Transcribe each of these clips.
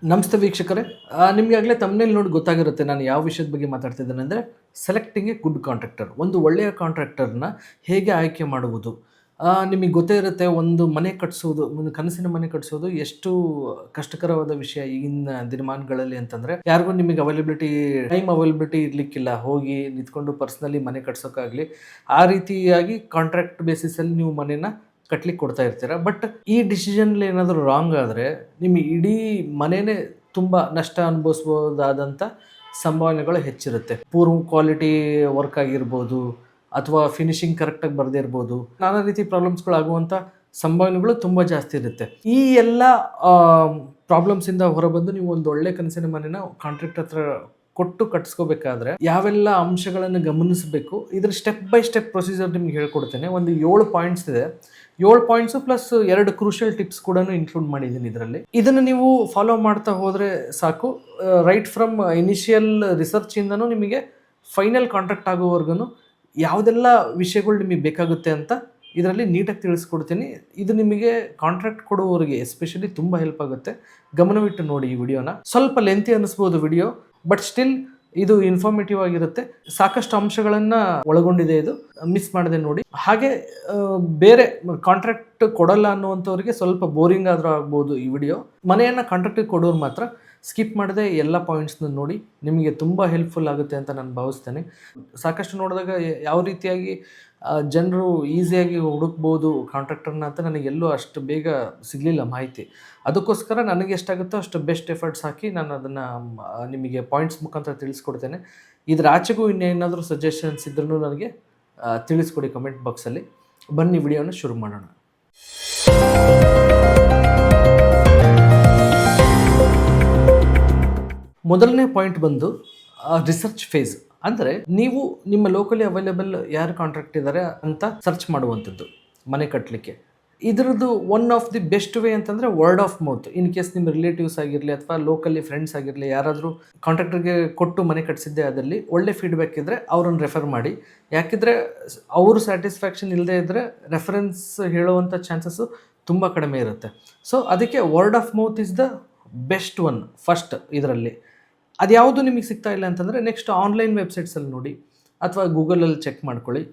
ನಮಸ್ತೆ ವೀಕ್ಷಕರೇ, ನಿಮಗಾಗಲೇ ತಮ್ಮನೇಲಿ ನೋಡಿ ಗೊತ್ತಾಗಿರುತ್ತೆ ನಾನು ಯಾವ ವಿಷಯದ ಬಗ್ಗೆ ಮಾತಾಡ್ತಿದ್ದೇನೆ ಅಂದರೆ ಸೆಲೆಕ್ಟಿಂಗ್ ಎ ಗುಡ್ ಕಾಂಟ್ರಾಕ್ಟರ್. ಒಂದು ಒಳ್ಳೆಯ ಕಾಂಟ್ರಾಕ್ಟರ್ನ ಹೇಗೆ ಆಯ್ಕೆ ಮಾಡುವುದು. ನಿಮಗೆ ಗೊತ್ತೇ ಇರುತ್ತೆ, ಒಂದು ಮನೆ ಕಟ್ಟಿಸೋದು, ಒಂದು ಕನಸಿನ ಮನೆ ಕಟ್ಟಿಸೋದು ಎಷ್ಟು ಕಷ್ಟಕರವಾದ ವಿಷಯ ಈಗಿನ ದಿನಮಾನಗಳಲ್ಲಿ ಅಂತಂದರೆ, ಯಾರಿಗೂ ನಿಮಗೆ ಟೈಮ್ ಅವೈಲಬಿಲಿಟಿ ಇರಲಿಕ್ಕಿಲ್ಲ ಹೋಗಿ ನಿಂತ್ಕೊಂಡು ಪರ್ಸ್ನಲಿ ಮನೆ ಕಟ್ಸೋಕ್ಕಾಗಲಿ. ಆ ರೀತಿಯಾಗಿ ಕಾಂಟ್ರಾಕ್ಟ್ ಬೇಸಿಸಲ್ಲಿ ನೀವು ಮನೇನ ಕಟ್ಲಿಕ್ಕೆ ಕೊಡ್ತಾ ಇರ್ತೀರ. ಬಟ್ ಈ ಡಿಸಿಷನ್ಲಿ ಏನಾದರೂ ರಾಂಗ್ ಆದರೆ ನಿಮ್ಮ ಇಡೀ ಮನೆಯೇ ತುಂಬ ನಷ್ಟ ಅನುಭವಿಸ್ಬೋದಾದಂಥ ಸಂಭಾವನೆಗಳು ಹೆಚ್ಚಿರುತ್ತೆ. ಪೂರ್ ಕ್ವಾಲಿಟಿ ವರ್ಕ್ ಆಗಿರ್ಬೋದು, ಅಥವಾ ಫಿನಿಶಿಂಗ್ ಕರೆಕ್ಟಾಗಿ ಬರದೇ ಇರ್ಬೋದು, ನಾನಾ ರೀತಿ ಪ್ರಾಬ್ಲಮ್ಸ್ಗಳಾಗುವಂಥ ಸಂಭಾವನೆಗಳು ತುಂಬ ಜಾಸ್ತಿ ಇರುತ್ತೆ. ಈ ಎಲ್ಲ ಪ್ರಾಬ್ಲಮ್ಸಿಂದ ಹೊರಬಂದು ನೀವು ಒಂದು ಒಳ್ಳೆ ಕನಸಿನ ಮನೆನ ಕಾಂಟ್ರಾಕ್ಟ್ ಹತ್ರ ಕೊಟ್ಟು ಕಟ್ಸ್ಕೋಬೇಕಾದ್ರೆ ಯಾವೆಲ್ಲ ಅಂಶಗಳನ್ನು ಗಮನಿಸಬೇಕು, ಇದ್ರ ಸ್ಟೆಪ್ ಬೈ ಸ್ಟೆಪ್ ಪ್ರೊಸೀಜರ್ ನಿಮ್ಗೆ ಹೇಳ್ಕೊಡ್ತೇನೆ. ಒಂದು 7 ಪಾಯಿಂಟ್ಸ್ ಇದೆ. 7 ಪಾಯಿಂಟ್ಸು ಪ್ಲಸ್ 2 ಕ್ರೂಷಿಯಲ್ ಟಿಪ್ಸ್ ಕೂಡ ಇನ್ಕ್ಲೂಡ್ ಮಾಡಿದ್ದೀನಿ ಇದರಲ್ಲಿ. ಇದನ್ನು ನೀವು ಫಾಲೋ ಮಾಡ್ತಾ ಹೋದರೆ ಸಾಕು. ರೈಟ್ ಫ್ರಮ್ ಇನಿಷಿಯಲ್ ರಿಸರ್ಚಿಂದನೂ ನಿಮಗೆ ಫೈನಲ್ ಕಾಂಟ್ರಾಕ್ಟ್ ಆಗೋವರೆಗೂ ಯಾವುದೆಲ್ಲ ವಿಷಯಗಳು ನಿಮಗೆ ಬೇಕಾಗುತ್ತೆ ಅಂತ ಇದರಲ್ಲಿ ನೀಟಾಗಿ ತಿಳಿಸ್ಕೊಡ್ತೀನಿ. ಇದು ನಿಮಗೆ ಕಾಂಟ್ರಾಕ್ಟ್ ಕೊಡುವವರಿಗೆ ಎಸ್ಪೆಷಲಿ ತುಂಬ ಹೆಲ್ಪ್ ಆಗುತ್ತೆ. ಗಮನವಿಟ್ಟು ನೋಡಿ ಈ ವಿಡಿಯೋನ. ಸ್ವಲ್ಪ ಲೆಂತಿ ಅನ್ನಿಸ್ಬೋದು ವಿಡಿಯೋ, ಬಟ್ ಸ್ಟಿಲ್ ಇದು ಇನ್ಫಾರ್ಮೇಟಿವ್ ಆಗಿರುತ್ತೆ. ಸಾಕಷ್ಟು ಅಂಶಗಳನ್ನು ಒಳಗೊಂಡಿದೆ. ಇದು ಮಿಸ್ ಮಾಡದೆ ನೋಡಿ. ಹಾಗೆ ಬೇರೆ ಕಾಂಟ್ರಾಕ್ಟ್ ಕೊಡಲ್ಲ ಅನ್ನುವಂಥವ್ರಿಗೆ ಸ್ವಲ್ಪ ಬೋರಿಂಗ್ ಆದರೂ ಆಗ್ಬೋದು ಈ ವಿಡಿಯೋ. ಮನೆಯನ್ನು ಕಾಂಟ್ರಾಕ್ಟಿಗೆ ಕೊಡೋರು ಮಾತ್ರ ಸ್ಕಿಪ್ ಮಾಡದೆ ಎಲ್ಲ ಪಾಯಿಂಟ್ಸ್ನ ನೋಡಿ, ನಿಮಗೆ ತುಂಬ ಹೆಲ್ಪ್ಫುಲ್ ಆಗುತ್ತೆ ಅಂತ ನಾನು ಭಾವಿಸ್ತೇನೆ. ಸಾಕಷ್ಟು ನೋಡಿದಾಗ ಯಾವ ರೀತಿಯಾಗಿ ಜನರು ಈಸಿಯಾಗಿ ಹುಡುಕ್ಬೋದು ಕಾಂಟ್ರಾಕ್ಟರ್ನ ಅಂತ ನನಗೆಲ್ಲೂ ಅಷ್ಟು ಬೇಗ ಸಿಗಲಿಲ್ಲ ಮಾಹಿತಿ. ಅದಕ್ಕೋಸ್ಕರ ನನಗೆ ಎಷ್ಟಾಗುತ್ತೋ ಅಷ್ಟು ಬೆಸ್ಟ್ ಎಫರ್ಟ್ಸ್ ಹಾಕಿ ನಾನು ಅದನ್ನು ನಿಮಗೆ ಪಾಯಿಂಟ್ಸ್ ಮುಖಾಂತರ ತಿಳಿಸ್ಕೊಡ್ತೇನೆ. ಇದರ ಆಚೆಗೂ ಇನ್ನೇನಾದರೂ ಸಜೆಷನ್ಸ್ ಇದ್ರೂ ನನಗೆ ತಿಳಿಸ್ಕೊಡಿ ಕಮೆಂಟ್ ಬಾಕ್ಸಲ್ಲಿ. ಬನ್ನಿ ವಿಡಿಯೋನ ಶುರು ಮಾಡೋಣ. ಮೊದಲನೇ ಪಾಯಿಂಟ್ ಬಂದು ರಿಸರ್ಚ್ ಫೇಸ್. ಅಂದರೆ ನೀವು ನಿಮ್ಮ ಲೋಕಲಿ ಅವೈಲೇಬಲ್ ಯಾರು ಕಾಂಟ್ರಾಕ್ಟ್ ಇದ್ದಾರೆ ಅಂತ ಸರ್ಚ್ ಮಾಡುವಂಥದ್ದು ಮನೆ ಕಟ್ಟಲಿಕ್ಕೆ. ಇದರದ್ದು one of the best way ಅಂತಂದರೆ word of mouth. In case ನಿಮ್ಮ ರಿಲೇಟಿವ್ಸ್ ಆಗಿರಲಿ ಅಥವಾ ಲೋಕಲಿ ಫ್ರೆಂಡ್ಸ್ ಆಗಿರಲಿ, ಯಾರಾದರೂ ಕಾಂಟ್ರಾಕ್ಟರ್ಗೆ ಕೊಟ್ಟು ಮನೆ ಕಟ್ಟಿಸಿದ್ದೆ ಅದರಲ್ಲಿ ಒಳ್ಳೆ ಫೀಡ್ಬ್ಯಾಕ್ ಇದ್ದರೆ ಅವ್ರನ್ನ ರೆಫರ್ ಮಾಡಿ. ಯಾಕಿದ್ರೆ ಅವರು ಸ್ಯಾಟಿಸ್ಫ್ಯಾಕ್ಷನ್ ಇಲ್ಲದೆ ಇದ್ದರೆ ರೆಫರೆನ್ಸ್ ಹೇಳುವಂಥ ಚಾನ್ಸಸ್ಸು ತುಂಬ ಕಡಿಮೆ ಇರುತ್ತೆ. ಸೊ ಅದಕ್ಕೆ word of mouth is the best one first. ಇದರಲ್ಲಿ ಅದು ಯಾವುದು ನಿಮಗೆ ಸಿಗ್ತಾ ಇಲ್ಲ ಅಂತಂದರೆ ನೆಕ್ಸ್ಟ್ ಆನ್ಲೈನ್ ವೆಬ್ಸೈಟ್ಸಲ್ಲಿ ನೋಡಿ, ಅಥವಾ ಗೂಗಲಲ್ಲಿ ಚೆಕ್ ಮಾಡ್ಕೊಳ್ಳಿ,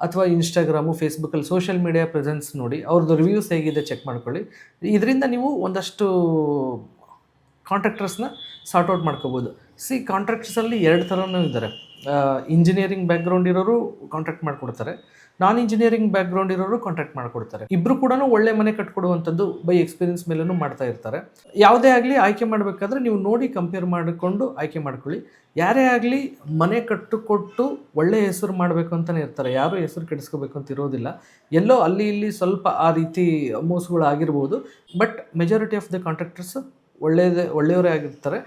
ಅಥವಾ ಇನ್ಸ್ಟಾಗ್ರಾಮು ಫೇಸ್ಬುಕ್ಕಲ್ಲಿ ಸೋಷಿಯಲ್ ಮೀಡಿಯಾ ಪ್ರೆಸೆನ್ಸ್ ನೋಡಿ, ಅವ್ರದ್ದು ರಿವ್ಯೂಸ್ ಹೇಗಿದೆ ಚೆಕ್ ಮಾಡ್ಕೊಳ್ಳಿ. ಇದರಿಂದ ನೀವು ಒಂದಷ್ಟು ಕಾಂಟ್ರಾಕ್ಟರ್ಸ್ನ ಸಾರ್ಟ್ ಔಟ್ ಮಾಡ್ಕೋಬೋದು. ಕಾಂಟ್ರಾಕ್ಟರ್ಸಲ್ಲಿ 2 ಥರನೂ ಇದ್ದಾರೆ. ಇಂಜಿನಿಯರಿಂಗ್ ಬ್ಯಾಕ್ಗ್ರೌಂಡ್ ಇರೋರು ಕಾಂಟ್ರಾಕ್ಟ್ ಮಾಡಿಕೊಡ್ತಾರೆ, ನಾನ್ ಇಂಜಿನಿಯರಿಂಗ್ ಬ್ಯಾಕ್ಗ್ರೌಂಡ್ ಇರೋರು ಕಾಂಟ್ರಾಕ್ಟ್ ಮಾಡಿಕೊಡ್ತಾರೆ. ಇಬ್ಬರು ಕೂಡ ಒಳ್ಳೆ ಮನೆ ಕಟ್ಕೊಡುವಂಥದ್ದು ಬೈ ಎಕ್ಸ್ಪೀರಿಯನ್ಸ್ ಮೇಲೂ ಮಾಡ್ತಾ ಇರ್ತಾರೆ. ಯಾವುದೇ ಆಗಲಿ ಆಯ್ಕೆ ಮಾಡಬೇಕಾದ್ರೆ ನೀವು ನೋಡಿ ಕಂಪೇರ್ ಮಾಡಿಕೊಂಡು ಆಯ್ಕೆ ಮಾಡ್ಕೊಳ್ಳಿ. ಯಾರೇ ಆಗಲಿ ಮನೆ ಕಟ್ಟಿಕೊಟ್ಟು ಒಳ್ಳೆಯ ಹೆಸರು ಮಾಡಬೇಕು ಅಂತಲೇ ಇರ್ತಾರೆ, ಯಾರೂ ಹೆಸರು ಕೆಡಿಸ್ಕೋಬೇಕು ಅಂತ ಇರೋದಿಲ್ಲ. ಎಲ್ಲೋ ಅಲ್ಲಿ ಇಲ್ಲಿ ಸ್ವಲ್ಪ ಆ ರೀತಿ ಮೋಸಗಳು ಆಗಿರ್ಬೋದು, but majority of the contractors ಒಳ್ಳೆಯವರೇ ಆಗಿರ್ತಾರೆ.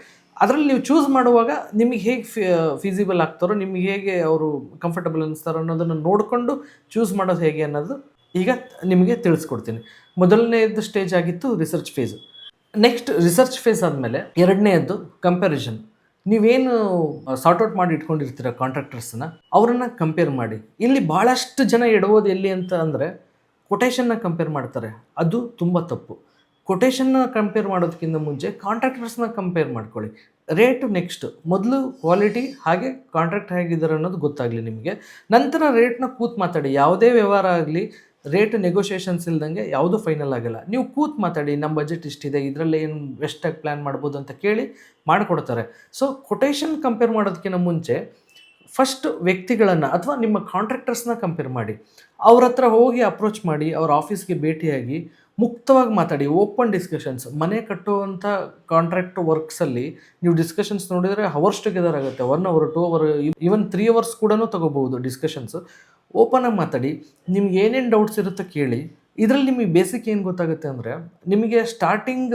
ಅದರಲ್ಲಿ ನೀವು ಚೂಸ್ ಮಾಡುವಾಗ ನಿಮಗೆ ಹೇಗೆ ಫೀಸಿಬಲ್ ಆಗ್ತಾರೋ, ನಿಮಗೆ ಹೇಗೆ ಅವರು ಕಂಫರ್ಟಬಲ್ ಅನ್ನಿಸ್ತಾರೋ ಅನ್ನೋದನ್ನು ನೋಡಿಕೊಂಡು ಚೂಸ್ ಮಾಡೋದು ಹೇಗೆ ಅನ್ನೋದು ಈಗ ನಿಮಗೆ ತಿಳಿಸ್ಕೊಡ್ತೀನಿ. ಮೊದಲನೇದು ಸ್ಟೇಜ್ ಆಗಿತ್ತು research phase. Next research phase ಆದಮೇಲೆ 2ನೇದ್ದು ಕಂಪ್ಯಾರಿಸನ್. ನೀವೇನು ಸಾರ್ಟ್ಔಟ್ ಮಾಡಿ ಇಟ್ಕೊಂಡಿರ್ತೀರ ಕಾಂಟ್ರಾಕ್ಟರ್ಸನ್ನ, ಅವರನ್ನು ಕಂಪೇರ್ ಮಾಡಿ. ಇಲ್ಲಿ ಭಾಳಷ್ಟು ಜನ ಎಡವೋದು ಎಲ್ಲಿ ಅಂತ ಅಂದರೆ ಕೊಟೇಶನ್ನ ಕಂಪೇರ್ ಮಾಡ್ತಾರೆ. ಅದು ತುಂಬ ತಪ್ಪು. ಕೊಟೇಶನ್ನ ಕಂಪೇರ್ ಮಾಡೋದಕ್ಕಿಂತ ಮುಂಚೆ ಕಾಂಟ್ರಾಕ್ಟರ್ಸ್ನ ಕಂಪೇರ್ ಮಾಡ್ಕೊಳ್ಳಿ. Rate next. ಮೊದಲು ಕ್ವಾಲಿಟಿ ಹಾಗೆ ಕಾಂಟ್ರಾಕ್ಟ್ ಹೇಗಿದ್ದಾರೆ ಅನ್ನೋದು ಗೊತ್ತಾಗಲಿ ನಿಮಗೆ. ನಂತರ ರೇಟ್ನ ಕೂತು ಮಾತಾಡಿ. ಯಾವುದೇ ವ್ಯವಹಾರ ಆಗಲಿ ರೇಟ್ ನೆಗೋಷಿಯೇಷನ್ಸ್ ಇಲ್ದಂಗೆ ಯಾವುದೂ ಫೈನಲ್ ಆಗಲ್ಲ. ನೀವು ಕೂತು ಮಾತಾಡಿ, ನಮ್ಮ ಬಜೆಟ್ ಇಷ್ಟಿದೆ, ಇದರಲ್ಲಿ ಏನು ಬೆಸ್ಟಾಗಿ ಪ್ಲ್ಯಾನ್ ಮಾಡ್ಬೋದು ಅಂತ ಕೇಳಿ ಮಾಡಿಕೊಡ್ತಾರೆ. ಸೊ ಕೊಟೇಶನ್ ಕಂಪೇರ್ ಮಾಡೋದಕ್ಕಿಂತ ಮುಂಚೆ ಫಸ್ಟ್ ವ್ಯಕ್ತಿಗಳನ್ನು ಅಥವಾ ನಿಮ್ಮ ಕಾಂಟ್ರಾಕ್ಟರ್ಸ್ನ ಕಂಪೇರ್ ಮಾಡಿ. ಅವ್ರ ಹತ್ರ ಹೋಗಿ ಅಪ್ರೋಚ್ ಮಾಡಿ, ಅವ್ರ ಆಫೀಸ್ಗೆ ಭೇಟಿಯಾಗಿ ಮುಕ್ತವಾಗಿ ಮಾತಾಡಿ. Open discussions. ಮನೆ ಕಟ್ಟುವಂಥ ಕಾಂಟ್ರಾಕ್ಟ್ ವರ್ಕ್ಸಲ್ಲಿ ನೀವು ಡಿಸ್ಕಷನ್ಸ್ ನೋಡಿದರೆ ಹವರ್ಸ್ ಟುಗೆದರ್ ಆಗುತ್ತೆ. 1 hour 2 hour ಈವನ್ 3 hours ಕೂಡ ತೊಗೋಬೋದು ಡಿಸ್ಕಷನ್ಸು. ಓಪನಾಗಿ ಮಾತಾಡಿ, ನಿಮ್ಗೆ ಏನೇನು ಡೌಟ್ಸ್ ಇರುತ್ತೋ ಕೇಳಿ. ಇದರಲ್ಲಿ ನಿಮಗೆ ಬೇಸಿಕ್ ಏನು ಗೊತ್ತಾಗುತ್ತೆ ಅಂದರೆ, ನಿಮಗೆ ಸ್ಟಾರ್ಟಿಂಗ್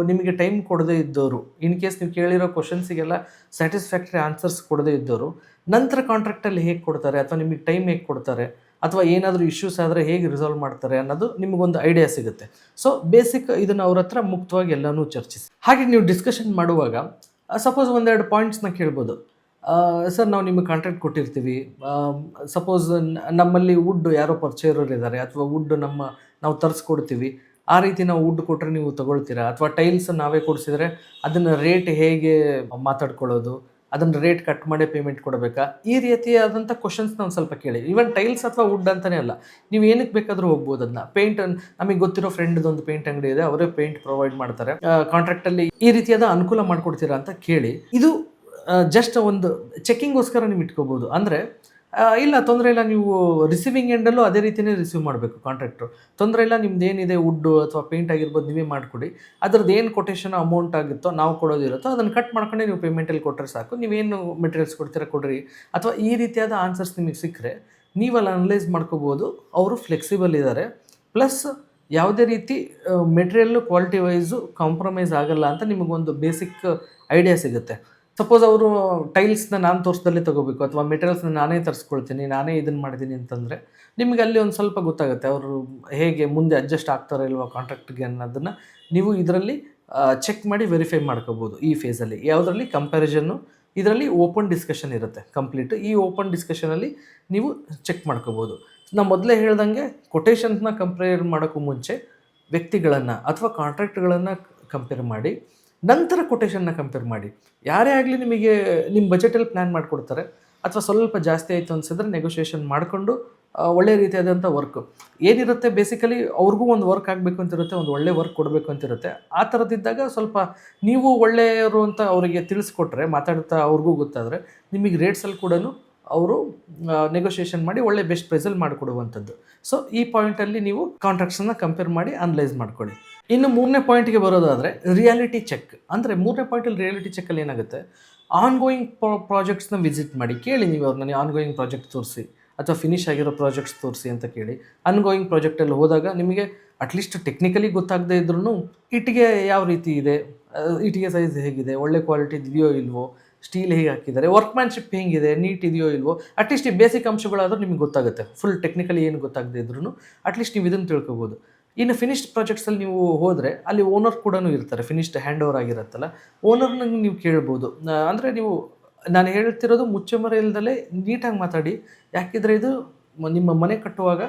ನಿಮಗೆ ಟೈಮ್ ಕೊಡದೇ ಇದ್ದವರು, ಇನ್ ಕೇಸ್ ನೀವು ಕೇಳಿರೋ ಕ್ವಶನ್ಸಿಗೆಲ್ಲ ಸ್ಯಾಟಿಸ್ಫ್ಯಾಕ್ಟ್ರಿ ಆನ್ಸರ್ಸ್ ಕೊಡದೇ ಇದ್ದವರು ನಂತರ ಕಾಂಟ್ರಾಕ್ಟಲ್ಲಿ ಹೇಗೆ ಕೊಡ್ತಾರೆ, ಅಥವಾ ನಿಮಗೆ ಟೈಮ್ ಹೇಗೆ ಕೊಡ್ತಾರೆ, ಅಥವಾ ಏನಾದರೂ ಇಶ್ಯೂಸ್ ಆದರೆ ಹೇಗೆ ರಿಸಾಲ್ವ್ ಮಾಡ್ತಾರೆ ಅನ್ನೋದು ನಿಮಗೊಂದು ಐಡಿಯಾ ಸಿಗುತ್ತೆ. ಸೊ ಬೇಸಿಕ್ ಇದನ್ನು ಅವ್ರ ಹತ್ರ ಮುಕ್ತವಾಗಿ ಎಲ್ಲನೂ ಚರ್ಚಿಸಿ. ಹಾಗೆ ನೀವು ಡಿಸ್ಕಷನ್ ಮಾಡುವಾಗ ಸಪೋಸ್ 1-2 ಪಾಯಿಂಟ್ಸ್ನ ಕೇಳ್ಬೋದು. ಸರ್, ನಾವು ನಿಮಗೆ ಕಾಂಟ್ರಾಕ್ಟ್ ಕೊಟ್ಟಿರ್ತೀವಿ, ಸಪೋಸ್ ನಮ್ಮಲ್ಲಿ ವುಡ್ ಯಾರೋ ಪರಿಚಯರು ಇದ್ದಾರೆ, ಅಥವಾ ವುಡ್ ನಾವು ತರಿಸ್ಕೊಡ್ತೀವಿ, ಆ ರೀತಿ ನಾವು ವುಡ್ ಕೊಟ್ಟರೆ ನೀವು ತಗೊಳ್ತೀರಾ? ಅಥವಾ ಟೈಲ್ಸ್ ನಾವೇ ಕೊಡಿಸಿದ್ರೆ ಅದನ್ನು ರೇಟ್ ಹೇಗೆ ಮಾತಾಡ್ಕೊಳ್ಳೋದು? ಅದನ್ನು ರೇಟ್ ಕಟ್ ಮಾಡೇ ಪೇಮೆಂಟ್ ಕೊಡಬೇಕಾ? ಈ ರೀತಿಯಾದಂಥ ಕ್ವಶನ್ಸ್ನ ಒಂದು ಸ್ವಲ್ಪ ಕೇಳಿ. ಈವನ್ ಟೈಲ್ಸ್ ಅಥವಾ ವುಡ್ ಅಂತಲೇ ಅಲ್ಲ, ನೀವು ಏನಕ್ಕೆ ಬೇಕಾದರೂ ಹೋಗ್ಬೋದು ಅದನ್ನ. ಪೇಂಟ್ ನಮಗೆ ಗೊತ್ತಿರೋ ಫ್ರೆಂಡ್ದೊಂದು ಪೇಂಟ್ ಅಂಗಡಿ ಇದೆ, ಅವರೇ ಪೇಂಟ್ ಪ್ರೊವೈಡ್ ಮಾಡ್ತಾರೆ. ಕಾಂಟ್ರಾಕ್ಟಲ್ಲಿ ಈ ರೀತಿಯಾದ ಅನುಕೂಲ ಮಾಡಿಕೊಡ್ತೀರಾ ಅಂತ ಕೇಳಿ. ಇದು ಜಸ್ಟ್ ಒಂದು ಚೆಕ್ಕಿಂಗೋಸ್ಕರ ನೀವು ಇಟ್ಕೋಬೋದು. ಅಂದರೆ ಇಲ್ಲ ತೊಂದರೆ ಇಲ್ಲ, ನೀವು ರಿಸೀವಿಂಗ್ ಎಂಡಲ್ಲೂ ಅದೇ ರೀತಿಯೇ ರಿಸೀವ್ ಮಾಡಬೇಕು ಕಾಂಟ್ರಾಕ್ಟ್ರು. ತೊಂದರೆ ಇಲ್ಲ, ನಿಮ್ದು ಏನಿದೆ ವುಡ್ಡು ಅಥವಾ ಪೇಂಟ್ ಆಗಿರ್ಬೋದು ನೀವೇ ಮಾಡಿಕೊಡಿ, ಅದ್ರದ್ದು ಏನು ಕೊಟೇಶನ್ ಅಮೌಂಟ್ ಆಗುತ್ತೋ ನಾವು ಕೊಡೋದಿರುತ್ತೋ ಅದನ್ನು ಕಟ್ ಮಾಡ್ಕೊಂಡೆ ನೀವು ಪೇಮೆಂಟಲ್ಲಿ ಕೊಟ್ಟರೆ ಸಾಕು, ನೀವೇನು ಮೆಟೀರಿಯಲ್ಸ್ ಕೊಡ್ತೀರಾ ಕೊಡ್ರಿ. ಅಥವಾ ಈ ರೀತಿಯಾದ ಆನ್ಸರ್ಸ್ ನಿಮಗೆ ಸಿಕ್ಕರೆ ನೀವಲ್ಲಿ ಅನಲೈಸ್ ಮಾಡ್ಕೋಬೋದು. ಅವರು ಫ್ಲೆಕ್ಸಿಬಲ್ ಇದ್ದಾರೆ, ಪ್ಲಸ್ ಯಾವುದೇ ರೀತಿ ಮೆಟೀರಿಯಲ್ಲು ಕ್ವಾಲಿಟಿ ವೈಸು ಕಾಂಪ್ರಮೈಸ್ ಆಗಲ್ಲ ಅಂತ ನಿಮಗೊಂದು ಬೇಸಿಕ್ ಐಡಿಯಾ ಸಿಗುತ್ತೆ. ಸಪೋಸ್ ಅವರು ಟೈಲ್ಸ್ನ ನಾನು ತೋರಿಸ್ದಲ್ಲೇ ತೊಗೋಬೇಕು ಅಥವಾ ಮೆಟೀರಿಯಲ್ಸ್ನ ನಾನೇ ತರಿಸ್ಕೊಳ್ತೀನಿ, ನಾನೇ ಇದನ್ನು ಮಾಡ್ತೀನಿ ಅಂತಂದರೆ ನಿಮಗೆ ಅಲ್ಲಿ ಒಂದು ಸ್ವಲ್ಪ ಗೊತ್ತಾಗುತ್ತೆ ಅವರು ಹೇಗೆ ಮುಂದೆ ಅಡ್ಜಸ್ಟ್ ಆಗ್ತಾರೋ ಇಲ್ವಾ ಕಾಂಟ್ರಾಕ್ಟ್ಗೆ ಅನ್ನೋದನ್ನು ನೀವು ಇದರಲ್ಲಿ ಚೆಕ್ ಮಾಡಿ ವೆರಿಫೈ ಮಾಡ್ಕೋಬೋದು. ಈ ಫೇಸಲ್ಲಿ ಯಾವುದರಲ್ಲಿ ಕಂಪ್ಯಾರಿಸನ್ನು, ಇದರಲ್ಲಿ ಓಪನ್ ಡಿಸ್ಕಷನ್ ಇರುತ್ತೆ ಕಂಪ್ಲೀಟ್. ಈ ಓಪನ್ ಡಿಸ್ಕಷನಲ್ಲಿ ನೀವು ಚೆಕ್ ಮಾಡ್ಕೋಬೋದು. ನಾನು ಮೊದಲೇ ಹೇಳ್ದಂಗೆ ಕೊಟೇಶನ್ಸ್ನ ಕಂಪೇರ್ ಮಾಡೋಕ್ಕೂ ಮುಂಚೆ ವ್ಯಕ್ತಿಗಳನ್ನು ಅಥವಾ ಕಾಂಟ್ರಾಕ್ಟ್ಗಳನ್ನು ಕಂಪೇರ್ ಮಾಡಿ, ನಂತರ ಕೊಟೇಶನ್ನ ಕಂಪೇರ್ ಮಾಡಿ. ಯಾರೇ ಆಗಲಿ ನಿಮಗೆ ನಿಮ್ಮ ಬಜೆಟಲ್ಲಿ ಪ್ಲ್ಯಾನ್ ಮಾಡಿಕೊಡ್ತಾರೆ. ಅಥವಾ ಸ್ವಲ್ಪ ಜಾಸ್ತಿ ಆಯಿತು ಅನಿಸಿದ್ರೆ ನೆಗೋಷಿಯೇಷನ್ ಮಾಡಿಕೊಂಡು ಒಳ್ಳೆ ರೀತಿಯಾದಂಥ ವರ್ಕ್ ಏನಿರುತ್ತೆ, ಬೇಸಿಕಲಿ ಅವ್ರಿಗೂ ಒಂದು ವರ್ಕ್ ಆಗಬೇಕು ಅಂತಿರುತ್ತೆ, ಒಂದು ಒಳ್ಳೆ ವರ್ಕ್ ಕೊಡಬೇಕು ಅಂತಿರುತ್ತೆ. ಆ ಥರದ್ದಿದ್ದಾಗ ಸ್ವಲ್ಪ ನೀವು ಒಳ್ಳೆಯವರು ಅಂತ ಅವರಿಗೆ ತಿಳಿಸ್ಕೊಟ್ರೆ, ಮಾತಾಡ್ತಾ ಅವ್ರಿಗೂ ಗೊತ್ತಾದರೆ ನಿಮಗೆ ರೇಟ್ಸಲ್ಲಿ ಕೂಡ ಅವರು ನೆಗೋಷಿಯೇಷನ್ ಮಾಡಿ ಒಳ್ಳೆ ಬೆಸ್ಟ್ ಪ್ರೈಸಲ್ಲಿ ಮಾಡಿಕೊಡುವಂಥದ್ದು. ಸೊ ಈ ಪಾಯಿಂಟಲ್ಲಿ ನೀವು ಕಾಂಟ್ರಾಕ್ಟ್ಸನ್ನು ಕಂಪೇರ್ ಮಾಡಿ ಅನಲೈಸ್ ಮಾಡ್ಕೊಳ್ಳಿ. ಇನ್ನು 3ನೇ ಪಾಯಿಂಟ್ಗೆ ಬರೋದಾದರೆ ರಿಯಾಲಿಟಿ ಚೆಕ್. ಅಂದರೆ 3ನೇ ಪಾಯಿಂಟಲ್ಲಿ ರಿಯಾಲಿಟಿ ಚೆಕ್ಕಲ್ಲಿ ಏನಾಗುತ್ತೆ, ಆನ್ಗೋಯಿಂಗ್ ಪ್ರಾಜೆಕ್ಟ್ಸ್ನ ವಿಸಿಟ್ ಮಾಡಿ. ಕೇಳಿ ನೀವು ಅವ್ರನ್ನ ಆನ್ಗೋಯಿಂಗ್ ಪ್ರಾಜೆಕ್ಟ್ ತೋರಿಸಿ ಅಥವಾ ಫಿನಿಶ್ ಆಗಿರೋ ಪ್ರಾಜೆಕ್ಟ್ಸ್ ತೋರಿಸಿ ಅಂತ ಕೇಳಿ. ಆನ್ಗೋಯಿಂಗ್ ಪ್ರಾಜೆಕ್ಟಲ್ಲಿ ಹೋದಾಗ ನಿಮಗೆ ಅಟ್ಲೀಸ್ಟ್ ಟೆಕ್ನಿಕಲಿ ಗೊತ್ತಾಗದೇ ಇದ್ರೂ ಇಟ್ಟಿಗೆ ಯಾವ ರೀತಿ ಇದೆ, ಇಟ್ಟಿಗೆ ಸೈಜ್ ಹೇಗಿದೆ, ಒಳ್ಳೆ ಕ್ವಾಲಿಟಿ ಇದೆಯೋ ಇಲ್ವೋ, ಸ್ಟೀಲ್ ಹೇಗೆ ಹಾಕಿದ್ದಾರೆ, ವರ್ಕ್ಮ್ಯಾನ್ಶಿಪ್ ಹೇಗಿದೆ, ನೀಟ್ ಇದೆಯೋ ಇಲ್ವೋ, ಅಟ್ಲೀಸ್ಟ್ ಈ ಬೇಸಿಕ್ ಅಂಶಗಳಾದರೂ ನಿಮಗೆ ಗೊತ್ತಾಗುತ್ತೆ. ಫುಲ್ ಟೆಕ್ನಿಕಲಿ ಏನು ಗೊತ್ತಾಗದೇ ಇದ್ರೂ ಅಟ್ಲೀಸ್ಟ್ ನೀವು ಇದನ್ನು ತಿಳ್ಕೊಬೋದು. ಇನ್ನು ಫಿನಿಶ್ಡ್ ಪ್ರಾಜೆಕ್ಟ್ಸಲ್ಲಿ ನೀವು ಹೋದರೆ ಅಲ್ಲಿ ಓನರ್ ಕೂಡ ಇರ್ತಾರೆ, ಫಿನಿಶ್ಡ್ ಹ್ಯಾಂಡ್ ಓವರ್ ಆಗಿರುತ್ತಲ್ಲ, ಓನರ್ನ ನೀವು ಕೇಳ್ಬೋದು. ಅಂದರೆ ನೀವು ನಾನು ಹೇಳ್ತಿರೋದು ಮುಚ್ಚಮರೆ ಇಲ್ದಲೇ ನೀಟಾಗಿ ಮಾತಾಡಿ. ಯಾಕಿದ್ರೆ ಇದು ನಿಮ್ಮ ಮನೆ ಕಟ್ಟುವಾಗ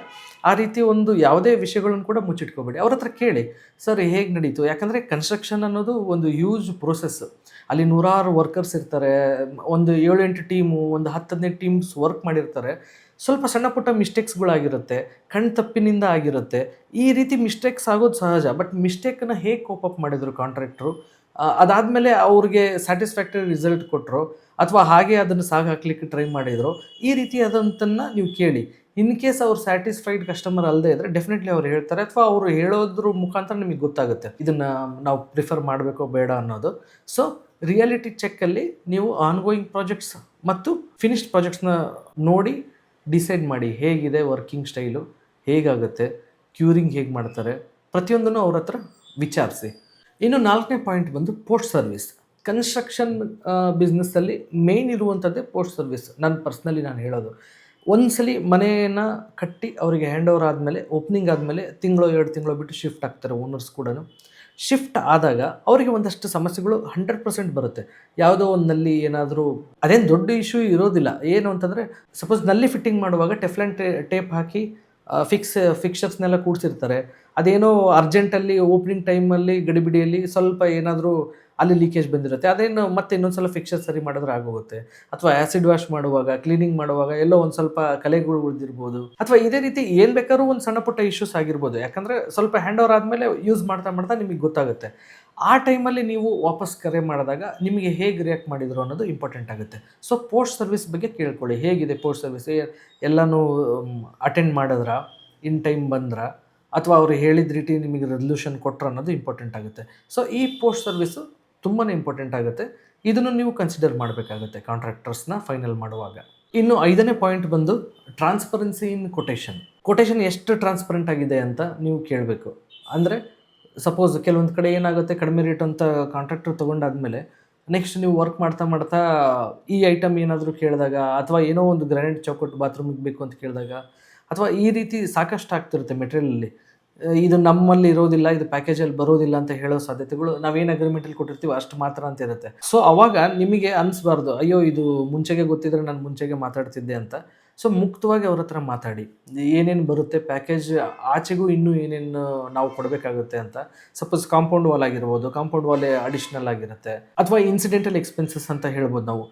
ಆ ರೀತಿ ಒಂದು ಯಾವುದೇ ವಿಷಯಗಳನ್ನು ಕೂಡ ಮುಚ್ಚಿಟ್ಕೋಬೇಡಿ. ಅವ್ರ ಹತ್ರ ಕೇಳಿ, ಸರ್ ಹೇಗೆ ನಡೀತು. ಯಾಕಂದರೆ ಕನ್ಸ್ಟ್ರಕ್ಷನ್ ಅನ್ನೋದು ಒಂದು ಹ್ಯೂಜ್ ಪ್ರೋಸೆಸ್. ಅಲ್ಲಿ ನೂರಾರು ವರ್ಕರ್ಸ್ ಇರ್ತಾರೆ, ಒಂದು 7-8 ಟೀಮು, ಒಂದು 10-15 ಟೀಮ್ಸ್ ವರ್ಕ್ ಮಾಡಿರ್ತಾರೆ. ಸ್ವಲ್ಪ ಸಣ್ಣ ಪುಟ್ಟ ಮಿಸ್ಟೇಕ್ಸ್ಗಳಾಗಿರುತ್ತೆ, ತಪ್ಪಿನಿಂದ ಆಗಿರುತ್ತೆ. ಈ ರೀತಿ ಮಿಸ್ಟೇಕ್ಸ್ ಆಗೋದು ಸಹಜ. ಬಟ್ ಮಿಸ್ಟೇಕನ್ನು ಹೇಗೆ ಕೋಪ್ ಅಪ್ ಮಾಡಿದರು ಕಾಂಟ್ರಾಕ್ಟ್ರು, ಅದಾದಮೇಲೆ ಅವ್ರಿಗೆ ಸ್ಯಾಟಿಸ್ಫ್ಯಾಕ್ಟರಿ ರಿಸಲ್ಟ್ ಕೊಟ್ಟರು ಅಥವಾ ಹಾಗೆ ಅದನ್ನು ಸಾಗ ಹಾಕ್ಲಿಕ್ಕೆ ಟ್ರೈ ಮಾಡಿದರು, ಈ ರೀತಿಯಾದಂಥನ್ನು ನೀವು ಕೇಳಿ. ಇನ್ ಕೇಸ್ ಅವ್ರು ಸ್ಯಾಟಿಸ್ಫೈಡ್ ಕಸ್ಟಮರ್ ಅಲ್ಲದೆ ಇದ್ದರೆ ಡೆಫಿನೆಟ್ಲಿ ಅವ್ರು ಹೇಳ್ತಾರೆ, ಅಥವಾ ಅವರು ಹೇಳೋದ್ರ ಮುಖಾಂತರ ನಿಮಗೆ ಗೊತ್ತಾಗುತ್ತೆ ಇದನ್ನು ನಾವು ಪ್ರಿಫರ್ ಮಾಡಬೇಕೋ ಬೇಡ ಅನ್ನೋದು. ಸೊ ರಿಯಾಲಿಟಿ ಚೆಕ್ಕಲ್ಲಿ ನೀವು ಆನ್ಗೋಯಿಂಗ್ ಪ್ರಾಜೆಕ್ಟ್ಸ್ ಮತ್ತು ಫಿನಿಶ್ಡ್ ಪ್ರಾಜೆಕ್ಟ್ಸ್ನ ನೋಡಿ ಡಿಸೈಡ್ ಮಾಡಿ ಹೇಗಿದೆ ವರ್ಕಿಂಗ್ ಸ್ಟೈಲು, ಹೇಗಾಗುತ್ತೆ, ಕ್ಯೂರಿಂಗ್ ಹೇಗೆ ಮಾಡ್ತಾರೆ, ಪ್ರತಿಯೊಂದನ್ನು ಅವ್ರ ಹತ್ರ ವಿಚಾರಿಸಿ. ಇನ್ನು 4ನೇ ಪಾಯಿಂಟ್ ಬಂದು ಪೋಸ್ಟ್ ಸರ್ವಿಸ್. ಕನ್ಸ್ಟ್ರಕ್ಷನ್ ಬಿಸ್ನೆಸ್ಸಲ್ಲಿ ಮೇಯ್ನ್ ಇರುವಂಥದ್ದೇ ಪೋಸ್ಟ್ ಸರ್ವಿಸ್. ನಾನು ಹೇಳೋದು, ಒಂದ್ಸಲಿ ಮನೆಯನ್ನು ಕಟ್ಟಿ ಅವರಿಗೆ ಹ್ಯಾಂಡ್ ಓವರ್ ಆದಮೇಲೆ, ಓಪನಿಂಗ್ ಆದಮೇಲೆ 2 ತಿಂಗಳು ಬಿಟ್ಟು ಶಿಫ್ಟ್ ಆಗ್ತಾರೆ ಓನರ್ಸ್ ಕೂಡ. ಶಿಫ್ಟ್ ಆದಾಗ ಅವರಿಗೆ ಒಂದಷ್ಟು ಸಮಸ್ಯೆಗಳು 100% ಬರುತ್ತೆ. ಯಾವುದೋ ಒಂದು ನಲ್ಲಿ ಏನಾದರೂ ಅದೇನು ದೊಡ್ಡ ಇಶ್ಯೂ ಇರೋದಿಲ್ಲ. ಏನು ಅಂತಂದರೆ, ಸಪೋಸ್ ನಲ್ಲಿ ಫಿಟ್ಟಿಂಗ್ ಮಾಡುವಾಗ ಟೆಫ್ಲಾನ್ ಟೇಪ್ ಹಾಕಿ ಫಿಕ್ಚರ್ಸ್ನೆಲ್ಲ ಕೂಡಿಸಿರ್ತಾರೆ. ಅದೇನೋ ಅರ್ಜೆಂಟಲ್ಲಿ ಓಪನಿಂಗ್ ಟೈಮಲ್ಲಿ ಗಡಿಬಿಡಿಯಲ್ಲಿ ಸ್ವಲ್ಪ ಏನಾದರೂ ಅಲ್ಲಿ ಲೀಕೇಜ್ ಬಂದಿರುತ್ತೆ, ಅದೇನು ಮತ್ತೆ ಇನ್ನೊಂದು ಸಲ ಫಿಕ್ಚರ್ ಸರಿ ಮಾಡಿದ್ರೆ ಆಗೋಗುತ್ತೆ. ಅಥವಾ ಆ್ಯಸಿಡ್ ವಾಶ್ ಮಾಡುವಾಗ, ಕ್ಲೀನಿಂಗ್ ಮಾಡುವಾಗ ಎಲ್ಲೋ ಒಂದು ಸ್ವಲ್ಪ ಕಲೆಗಳು ಉಳಿದಿರ್ಬೋದು, ಅಥವಾ ಇದೇ ರೀತಿ ಏನು ಬೇಕಾದ್ರೂ ಒಂದು ಸಣ್ಣ ಪುಟ್ಟ ಇಶ್ಯೂಸ್ ಆಗಿರ್ಬೋದು. ಯಾಕಂದರೆ ಸ್ವಲ್ಪ ಹ್ಯಾಂಡ್ ಓವರ್ ಆದಮೇಲೆ ಯೂಸ್ ಮಾಡ್ತಾ ನಿಮಗೆ ಗೊತ್ತಾಗುತ್ತೆ. ಆ ಟೈಮಲ್ಲಿ ನೀವು ವಾಪಸ್ ಕರೆ ಮಾಡಿದಾಗ ನಿಮಗೆ ಹೇಗೆ ರಿಯಾಕ್ಟ್ ಮಾಡಿದ್ರು ಅನ್ನೋದು ಇಂಪಾರ್ಟೆಂಟ್ ಆಗುತ್ತೆ. ಸೊ ಪೋಸ್ಟ್ ಸರ್ವಿಸ್ ಬಗ್ಗೆ ಕೇಳ್ಕೊಳ್ಳಿ, ಹೇಗಿದೆ ಪೋಸ್ಟ್ ಸರ್ವಿಸ್, ಎಲ್ಲನೂ ಅಟೆಂಡ್ ಮಾಡಿದ್ರಾ, ಇನ್ ಟೈಮ್ ಬಂದ್ರಾ, ಅಥವಾ ಅವರು ಹೇಳಿದ ರೀತಿ ನಿಮಗೆ ರೆಸಲ್ಯೂಷನ್ ಕೊಟ್ಟರು ಅನ್ನೋದು ಇಂಪಾರ್ಟೆಂಟ್ ಆಗುತ್ತೆ. ಸೊ ಈ ಪೋಸ್ಟ್ ಸರ್ವಿಸು ತುಂಬಾ ಇಂಪಾರ್ಟೆಂಟ್ ಆಗುತ್ತೆ. ಇದನ್ನು ನೀವು ಕನ್ಸಿಡರ್ ಮಾಡಬೇಕಾಗುತ್ತೆ ಕಾಂಟ್ರಾಕ್ಟರ್ಸ್ನ ಫೈನಲ್ ಮಾಡುವಾಗ. ಇನ್ನು 5ನೇ ಪಾಯಿಂಟ್ ಬಂದು ಟ್ರಾನ್ಸ್ಪರೆನ್ಸಿ ಇನ್ ಕೊಟೇಶನ್ ಎಷ್ಟು ಟ್ರಾನ್ಸ್ಪರೆಂಟ್ ಆಗಿದೆ ಅಂತ ನೀವು ಕೇಳಬೇಕು. ಅಂದರೆ ಸಪೋಸ್ ಕೆಲವೊಂದು ಕಡೆ ಏನಾಗುತ್ತೆ, ಕಡಿಮೆ ರೇಟ್ ಅಂತ ಕಾಂಟ್ರಾಕ್ಟರ್ ತೊಗೊಂಡಾದ್ಮೇಲೆ ನೆಕ್ಸ್ಟ್ ನೀವು ವರ್ಕ್ ಮಾಡ್ತಾ ಈ ಐಟಮ್ ಏನಾದರೂ ಕೇಳಿದಾಗ, ಅಥವಾ ಏನೋ ಒಂದು ಗ್ರಾನೈಟ್ ಚೌಕಟ್ಟು ಬಾತ್ರೂಮಿಗೆ ಬೇಕು ಅಂತ ಕೇಳಿದಾಗ, ಅಥವಾ ಈ ರೀತಿ ಸಾಕಷ್ಟು ಆಗ್ತಿರುತ್ತೆ ಮೆಟೀರಿಯಲಲ್ಲಿ, ಇದು ನಮ್ಮಲ್ಲಿ ಇರೋದಿಲ್ಲ, ಇದು ಪ್ಯಾಕೇಜಲ್ಲಿ ಬರೋದಿಲ್ಲ ಅಂತ ಹೇಳೋ ಸಾಧ್ಯತೆಗಳು, ನಾವೇನು ಅಗ್ರಿಮೆಂಟಲ್ಲಿ ಕೊಟ್ಟಿರ್ತೀವಿ ಅಷ್ಟು ಮಾತ್ರ ಅಂತ ಇರುತ್ತೆ. ಸೊ ಅವಾಗ ನಿಮಗೆ ಅನಿಸ್ಬಾರ್ದು, ಅಯ್ಯೋ ಇದು ಮುಂಚೆಗೆ ಗೊತ್ತಿದ್ರೆ ನಾನು ಮುಂಚೆಗೆ ಮಾತಾಡ್ತಿದ್ದೆ ಅಂತ. ಸೊ ಮುಕ್ತವಾಗಿ ಅವ್ರ ಹತ್ರ ಮಾತಾಡಿ, ಏನೇನು ಬರುತ್ತೆ ಪ್ಯಾಕೇಜ್, ಆಚೆಗೂ ಇನ್ನೂ ಏನೇನು ನಾವು ಕೊಡಬೇಕಾಗುತ್ತೆ ಅಂತ. ಸಪೋಸ್ ಕಾಂಪೌಂಡ್ ವಾಲ್ ಆಗಿರ್ಬೋದು, ಕಾಂಪೌಂಡ್ ವಾಲ್ ಅಡಿಷ್ನಲ್ ಆಗಿರುತ್ತೆ, ಅಥವಾ ಇನ್ಸಿಡೆಂಟಲ್ ಎಕ್ಸ್ಪೆನ್ಸಸ್ ಅಂತ ಹೇಳ್ಬೋದು ನಾವು.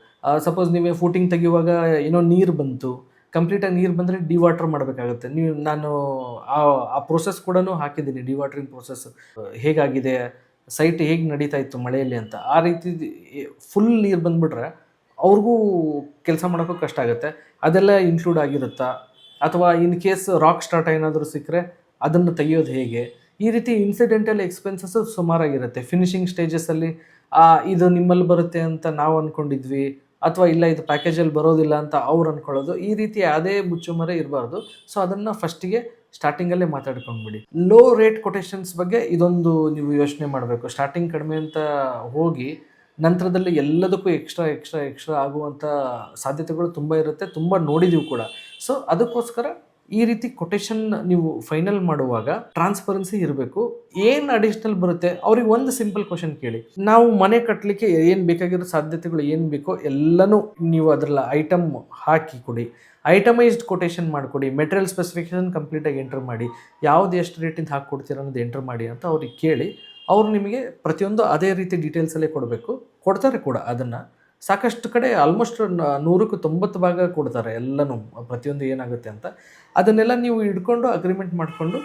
ಸಪೋಸ್ ನೀವೇ ಫೂಟಿಂಗ್ ತೆಗೆಯುವಾಗ ಏನೋ ನೀರು ಬಂತು, ಕಂಪ್ಲೀಟಾಗಿ ನೀರು ಬಂದರೆ ಡಿವಾಟ್ರ್ ಮಾಡಬೇಕಾಗುತ್ತೆ. ನಾನು ಆ ಪ್ರೋಸೆಸ್ ಕೂಡ ಹಾಕಿದ್ದೀನಿ, ಡಿವಾಟ್ರಿಂಗ್ ಪ್ರೋಸೆಸ್ ಹೇಗಾಗಿದೆ, ಸೈಟ್ ಹೇಗೆ ನಡೀತಾ ಇತ್ತು ಮಳೆಯಲ್ಲಿ ಅಂತ. ಆ ರೀತಿ ಫುಲ್ ನೀರು ಬಂದುಬಿಟ್ರೆ ಅವ್ರಿಗೂ ಕೆಲಸ ಮಾಡೋಕ್ಕೂ ಕಷ್ಟ ಆಗುತ್ತೆ. ಅದೆಲ್ಲ ಇನ್ಕ್ಲೂಡ್ ಆಗಿರುತ್ತಾ, ಅಥವಾ ಇನ್ ಕೇಸ್ ರಾಕ್ ಸ್ಟಾರ್ಟ್ ಏನಾದರೂ ಸಿಕ್ಕರೆ ಅದನ್ನು ತೆಗೆಯೋದು ಹೇಗೆ, ಈ ರೀತಿ ಇನ್ಸಿಡೆಂಟಲ್ ಎಕ್ಸ್ಪೆನ್ಸಸ್ ಸುಮಾರಾಗಿರುತ್ತೆ. ಫಿನಿಷಿಂಗ್ ಸ್ಟೇಜಸಲ್ಲಿ ಇದು ನಿಮ್ಮಲ್ಲಿ ಬರುತ್ತೆ ಅಂತ ನಾವು ಅಂದ್ಕೊಂಡಿದ್ವಿ, ಅಥವಾ ಇಲ್ಲ ಇದು ಪ್ಯಾಕೇಜಲ್ಲಿ ಬರೋದಿಲ್ಲ ಅಂತ ಅವ್ರು ಅಂದ್ಕೊಳ್ಳೋದು, ಈ ರೀತಿ ಅದೇ ಮುಚ್ಚುಮರೆ ಇರಬಾರ್ದು. ಸೊ ಅದನ್ನು ಫಸ್ಟಿಗೆ ಸ್ಟಾರ್ಟಿಂಗಲ್ಲೇ ಮಾತಾಡ್ಕೊಂಡ್ಬಿಡಿ. ಲೋ ರೇಟ್ ಕೊಟೇಶನ್ಸ್ ಬಗ್ಗೆ ಇದೊಂದು ನೀವು ಯೋಚನೆ ಮಾಡಬೇಕು. ಸ್ಟಾರ್ಟಿಂಗ್ ಕಡಿಮೆ ಅಂತ ಹೋಗಿ ನಂತರದಲ್ಲಿ ಎಲ್ಲದಕ್ಕೂ ಎಕ್ಸ್ಟ್ರಾ ಆಗುವಂಥ ಸಾಧ್ಯತೆಗಳು ತುಂಬ ಇರುತ್ತೆ, ತುಂಬ ನೋಡಿದ್ದೀವಿ ಕೂಡ. ಸೊ ಅದಕ್ಕೋಸ್ಕರ ಈ ರೀತಿ ಕೊಟೇಶನ್ ನೀವು ಫೈನಲ್ ಮಾಡುವಾಗ ಟ್ರಾನ್ಸ್ಪರೆನ್ಸಿ ಇರಬೇಕು. ಏನು ಅಡಿಷ್ನಲ್ ಬರುತ್ತೆ ಅವ್ರಿಗೆ ಒಂದು ಸಿಂಪಲ್ ಕ್ವಶನ್ ಕೇಳಿ, ನಾವು ಮನೆ ಕಟ್ಟಲಿಕ್ಕೆ ಏನು ಬೇಕಾಗಿರೋ ಸಾಧ್ಯತೆಗಳು ಏನು ಬೇಕೋ ಎಲ್ಲನೂ ನೀವು ಅದರಲ್ಲಿ ಐಟಮ್ ಹಾಕಿ ಕೊಡಿ, ಐಟಮೈಸ್ಡ್ ಕೊಟೇಶನ್ ಮಾಡಿಕೊಡಿ, ಮೆಟೀರಿಯಲ್ ಸ್ಪೆಸಿಫಿಕೇಶನ್ ಕಂಪ್ಲೀಟಾಗಿ ಎಂಟ್ರ್ ಮಾಡಿ, ಯಾವ್ದು ಎಷ್ಟು ರೇಟಿಂದ ಹಾಕ್ಕೊಡ್ತೀರ ಅನ್ನೋದು ಎಂಟ್ರ್ ಮಾಡಿ ಅಂತ ಅವ್ರಿಗೆ ಕೇಳಿ. ಅವರು ನಿಮಗೆ ಪ್ರತಿಯೊಂದು ಅದೇ ರೀತಿ ಡೀಟೇಲ್ಸಲ್ಲೇ ಕೊಡಬೇಕು, ಕೊಡ್ತಾರೆ ಕೂಡ. ಅದನ್ನು ಸಾಕಷ್ಟು ಕಡೆ ಆಲ್ಮೋಸ್ಟ್ 100ಕ್ಕೆ 90 ಭಾಗ ಕೊಡ್ತಾರೆ ಎಲ್ಲನೂ, ಪ್ರತಿಯೊಂದು ಏನಾಗುತ್ತೆ ಅಂತ. ಅದನ್ನೆಲ್ಲ ನೀವು ಇಟ್ಕೊಂಡು ಅಗ್ರಿಮೆಂಟ್ ಮಾಡಿಕೊಂಡು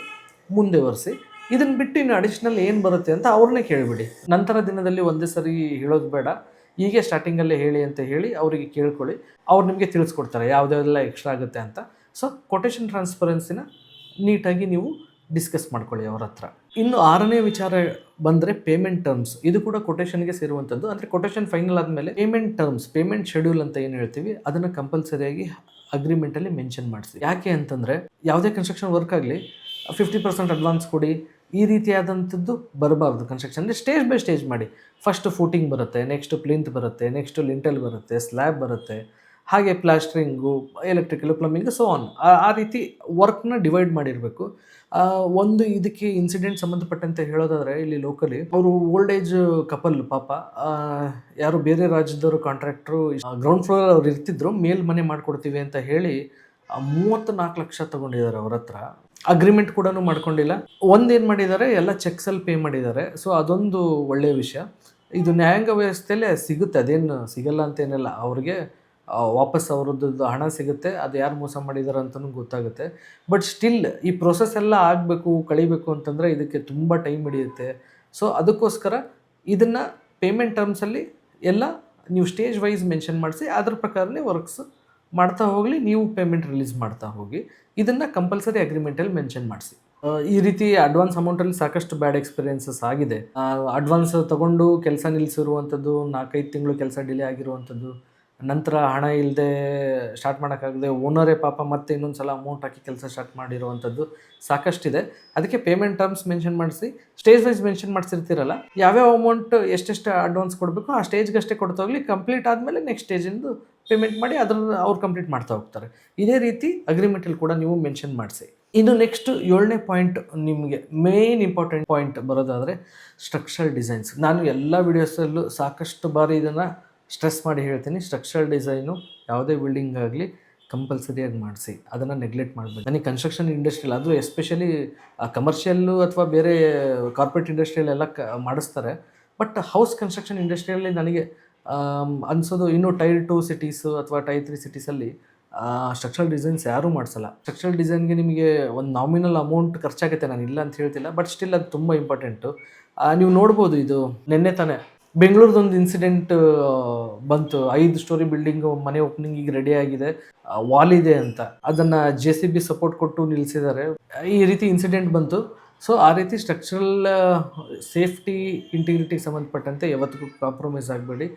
ಮುಂದೆ ಒರೆಸಿ. ಇದನ್ನು ಬಿಟ್ಟು ಇನ್ನು ಅಡಿಷ್ನಲ್ ಏನು ಬರುತ್ತೆ ಅಂತ ಅವ್ರನ್ನೇ ಕೇಳಿಬಿಡಿ. ನಂತರ ದಿನದಲ್ಲಿ ಒಂದೇ ಸರಿ ಹೇಳೋದು ಬೇಡ, ಹೀಗೆ ಸ್ಟಾರ್ಟಿಂಗಲ್ಲೇ ಹೇಳಿ ಅಂತ ಹೇಳಿ ಅವರಿಗೆ ಕೇಳ್ಕೊಳ್ಳಿ. ಅವ್ರು ನಿಮಗೆ ತಿಳಿಸ್ಕೊಡ್ತಾರೆ ಯಾವುದೆಲ್ಲ ಎಕ್ಸ್ಟ್ರಾ ಆಗುತ್ತೆ ಅಂತ. ಸೊ ಕೊಟೇಶನ್ ಟ್ರಾನ್ಸ್ಪರೆನ್ಸಿನ ನೀಟಾಗಿ ನೀವು ಡಿಸ್ಕಸ್ ಮಾಡ್ಕೊಳ್ಳಿ ಅವ್ರ ಹತ್ರ. ಇನ್ನು 6ನೇ ವಿಚಾರ ಬಂದರೆ ಪೇಮೆಂಟ್ ಟರ್ಮ್ಸ್. ಇದು ಕೂಡ ಕೊಟೇಶನ್ಗೆ ಸೇರುವಂಥದ್ದು. ಅಂದರೆ ಕೊಟೇಶನ್ ಫೈನಲ್ ಆದಮೇಲೆ ಪೇಮೆಂಟ್ ಟರ್ಮ್ಸ್, ಪೇಮೆಂಟ್ ಶೆಡ್ಯೂಲ್ ಅಂತ ಏನು ಹೇಳ್ತೀವಿ, ಅದನ್ನು ಕಂಪಲ್ಸರಿಯಾಗಿ ಅಗ್ರಿಮೆಂಟಲ್ಲಿ ಮೆನ್ಷನ್ ಮಾಡಿಸಿ. ಯಾಕೆ ಅಂತಂದರೆ ಯಾವುದೇ ಕನ್ಸ್ಟ್ರಕ್ಷನ್ ವರ್ಕ್ ಆಗಲಿ 50% ಅಡ್ವಾನ್ಸ್ ಕೊಡಿ, ಈ ರೀತಿಯಾದಂಥದ್ದು ಬರಬಾರ್ದು. ಕನ್ಸ್ಟ್ರಕ್ಷನ್ ಅಂದರೆ ಸ್ಟೇಜ್ ಬೈ ಸ್ಟೇಜ್ ಮಾಡಿ. ಫಸ್ಟ್ ಫೂಟಿಂಗ್ ಬರುತ್ತೆ, ನೆಕ್ಸ್ಟ್ ಪ್ಲಿಂತ್ ಬರುತ್ತೆ, ನೆಕ್ಸ್ಟ್ ಲಿಂಟಲ್ ಬರುತ್ತೆ, ಸ್ಲ್ಯಾಬ್ ಬರುತ್ತೆ, ಹಾಗೆ plastering, electrical, plumbing, so on. ಆ ರೀತಿ ವರ್ಕ್ನ ಡಿವೈಡ್ ಮಾಡಿರಬೇಕು. ಒಂದು ಇದಕ್ಕೆ ಇನ್ಸಿಡೆಂಟ್ ಸಂಬಂಧಪಟ್ಟಂತೆ ಹೇಳೋದಾದರೆ, ಇಲ್ಲಿ ಲೋಕಲಿ ಅವರು ಓಲ್ಡ್ ಏಜ್ ಕಪಲ್ ಪಾಪ, ಯಾರು ಬೇರೆ ರಾಜ್ಯದವರು ಕಾಂಟ್ರಾಕ್ಟ್ರು, ಗ್ರೌಂಡ್ ಫ್ಲೋರ್ ಅವ್ರು ಇರ್ತಿದ್ರು, ಮೇಲ್ ಮನೆ ಮಾಡಿಕೊಡ್ತೀವಿ ಅಂತ ಹೇಳಿ 34 ಲಕ್ಷ ತೊಗೊಂಡಿದ್ದಾರೆ ಅವ್ರ ಹತ್ರ. ಅಗ್ರಿಮೆಂಟ್ ಕೂಡ ಮಾಡ್ಕೊಂಡಿಲ್ಲ. ಒಂದೇನು ಮಾಡಿದ್ದಾರೆ, ಎಲ್ಲ ಚೆಕ್ಸಲ್ಲಿ ಪೇ ಮಾಡಿದ್ದಾರೆ. ಸೊ ಅದೊಂದು ಒಳ್ಳೆಯ ವಿಷಯ. ಇದು ನ್ಯಾಯಾಂಗ ವ್ಯವಸ್ಥೆಯಲ್ಲೇ ಸಿಗುತ್ತೆ, ಅದೇನು ಸಿಗಲ್ಲ ಅಂತೇನಿಲ್ಲ. ಅವ್ರಿಗೆ ವಾಪಸ್ ಅವ್ರದ್ದು ಹಣ ಸಿಗುತ್ತೆ, ಅದು ಯಾರು ಮೋಸ ಮಾಡಿದ್ದಾರೆ ಅಂತಲೂ ಗೊತ್ತಾಗುತ್ತೆ. ಬಟ್ ಸ್ಟಿಲ್ ಈ ಪ್ರೊಸೆಸ್ ಎಲ್ಲ ಆಗಬೇಕು, ಕಳಿಬೇಕು ಅಂತಂದರೆ ಇದಕ್ಕೆ ತುಂಬ ಟೈಮ್ ಹಿಡಿಯುತ್ತೆ. ಸೊ ಅದಕ್ಕೋಸ್ಕರ ಇದನ್ನು ಪೇಮೆಂಟ್ ಟರ್ಮ್ಸಲ್ಲಿ ಎಲ್ಲ ನೀವು ಸ್ಟೇಜ್ ವೈಸ್ ಮೆನ್ಷನ್ ಮಾಡಿಸಿ, ಅದ್ರ ಪ್ರಕಾರನೇ ವರ್ಕ್ಸ್ ಮಾಡ್ತಾ ಹೋಗಲಿ, ನೀವು ಪೇಮೆಂಟ್ ರಿಲೀಸ್ ಮಾಡ್ತಾ ಹೋಗಿ. ಇದನ್ನು ಕಂಪಲ್ಸರಿ ಅಗ್ರಿಮೆಂಟಲ್ಲಿ ಮೆನ್ಷನ್ ಮಾಡಿಸಿ. ಈ ರೀತಿ ಅಡ್ವಾನ್ಸ್ ಅಮೌಂಟಲ್ಲಿ ಸಾಕಷ್ಟು ಬ್ಯಾಡ್ ಎಕ್ಸ್ಪೀರಿಯೆನ್ಸಸ್ ಆಗಿದೆ. ಅಡ್ವಾನ್ಸ್ ತೊಗೊಂಡು ಕೆಲಸ ನಿಲ್ಲಿಸಿರುವಂಥದ್ದು, 4-5 ತಿಂಗಳು ಕೆಲಸ ಡಿಲೇ ಆಗಿರುವಂಥದ್ದು, ನಂತರ ಹಣ ಇಲ್ಲದೆ ಸ್ಟಾರ್ಟ್ ಮಾಡೋಕ್ಕಾಗದೆ ಓನರೇ ಪಾಪ ಮತ್ತೆ ಇನ್ನೊಂದು ಸಲ ಅಮೌಂಟ್ ಹಾಕಿ ಕೆಲಸ ಸ್ಟಾರ್ಟ್ ಮಾಡಿರುವಂಥದ್ದು ಸಾಕಷ್ಟಿದೆ. ಅದಕ್ಕೆ ಪೇಮೆಂಟ್ ಟರ್ಮ್ಸ್ ಮೆನ್ಷನ್ ಮಾಡಿಸಿ, ಸ್ಟೇಜ್ ವೈಸ್ ಮೆನ್ಷನ್ ಮಾಡಿಸಿರ್ತೀರಲ್ಲ, ಯಾವ್ಯಾವ ಅಮೌಂಟ್ ಎಷ್ಟೆಷ್ಟು ಅಡ್ವಾನ್ಸ್ ಕೊಡಬೇಕು ಆ ಸ್ಟೇಜ್ಗಷ್ಟೇ ಕೊಡ್ತಾ ಹೋಗಲಿ. ಕಂಪ್ಲೀಟ್ ಆದಮೇಲೆ ನೆಕ್ಸ್ಟ್ ಸ್ಟೇಜಿಂದು ಪೇಮೆಂಟ್ ಮಾಡಿ ಅದನ್ನು ಅವ್ರು ಕಂಪ್ಲೀಟ್ ಮಾಡ್ತಾ ಹೋಗ್ತಾರೆ. ಇದೇ ರೀತಿ ಅಗ್ರಿಮೆಂಟಲ್ಲಿ ಕೂಡ ನೀವು ಮೆನ್ಷನ್ ಮಾಡಿಸಿ. ಇನ್ನು ನೆಕ್ಸ್ಟ್ 7ನೇ ಪಾಯಿಂಟ್, ನಿಮಗೆ ಮೇನ್ ಇಂಪಾರ್ಟೆಂಟ್ ಪಾಯಿಂಟ್ ಬರೋದಾದರೆ ಸ್ಟ್ರಕ್ಚರಲ್ ಡಿಸೈನ್ಸ್. ನಾನು ಎಲ್ಲ ವಿಡಿಯೋಸಲ್ಲೂ ಸಾಕಷ್ಟು ಬಾರಿ ಇದನ್ನು ಸ್ಟ್ರೆಸ್ ಮಾಡಿ ಹೇಳ್ತೀನಿ. ಸ್ಟ್ರಕ್ಚರಲ್ ಡಿಸೈನು ಯಾವುದೇ ಬಿಲ್ಡಿಂಗ್ ಆಗಲಿ ಕಂಪಲ್ಸರಿಯಾಗಿ ಮಾಡಿಸಿ, ಅದನ್ನು ನೆಗ್ಲೆಕ್ಟ್ ಮಾಡಬೇಡಿ. ನನಗೆ ಕನ್ಸ್ಟ್ರಕ್ಷನ್ ಇಂಡಸ್ಟ್ರಿಯಲ್ಲಿ, ಅದು ಎಸ್ಪೆಷಲಿ ಕಮರ್ಷಿಯಲ್ಲು ಅಥವಾ ಬೇರೆ ಕಾರ್ಪೊರೇಟ್ ಇಂಡಸ್ಟ್ರಿಯಲ್ಲೆಲ್ಲ ಮಾಡಿಸ್ತಾರೆ. ಬಟ್ ಹೌಸ್ ಕನ್ಸ್ಟ್ರಕ್ಷನ್ ಇಂಡಸ್ಟ್ರಿಯಲ್ಲಿ ನನಗೆ ಅನಿಸೋದು, ಇನ್ನೂ ಟೈರ್ 2 ಸಿಟೀಸು ಅಥವಾ ಟೈರ್ 3 ಸಿಟೀಸಲ್ಲಿ ಸ್ಟ್ರಕ್ಚರಲ್ ಡಿಸೈನ್ಸ್ ಯಾರೂ ಮಾಡಿಸಲ್ಲ. ಸ್ಟ್ರಕ್ಚರಲ್ ಡಿಸೈನ್ಗೆ ನಿಮಗೆ ಒಂದು ನಾಮಿನಲ್ ಅಮೌಂಟ್ ಖರ್ಚಾಗುತ್ತೆ, ನಾನು ಇಲ್ಲ ಅಂತ ಹೇಳ್ತಿಲ್ಲ, ಬಟ್ ಸ್ಟಿಲ್ ಅದು ತುಂಬ ಇಂಪಾರ್ಟೆಂಟು. ನೀವು ನೋಡ್ಬೋದು, ಇದು ನಿನ್ನೆ ತಾನೇ ಬೆಂಗಳೂರದೊಂದು ಇನ್ಸಿಡೆಂಟ್ ಬಂತು. 5 ಸ್ಟೋರಿ ಬಿಲ್ಡಿಂಗು ಮನೆ ಓಪನಿಂಗಿಗೆ ರೆಡಿ ಆಗಿದೆ, ವಾಲ್ ಇದೆ ಅಂತ, ಅದನ್ನು JCB ಸಪೋರ್ಟ್ ಕೊಟ್ಟು ನಿಲ್ಲಿಸಿದ್ದಾರೆ. ಈ ರೀತಿ ಇನ್ಸಿಡೆಂಟ್ ಬಂತು. ಸೊ ಆ ರೀತಿ ಸ್ಟ್ರಕ್ಚರಲ್ ಸೇಫ್ಟಿ, ಇಂಟಿಗ್ರಿಟಿಗೆ ಸಂಬಂಧಪಟ್ಟಂತೆ ಯಾವತ್ತಿಗೂ ಕಾಂಪ್ರಮೈಸ್ ಆಗಬೇಡಿ.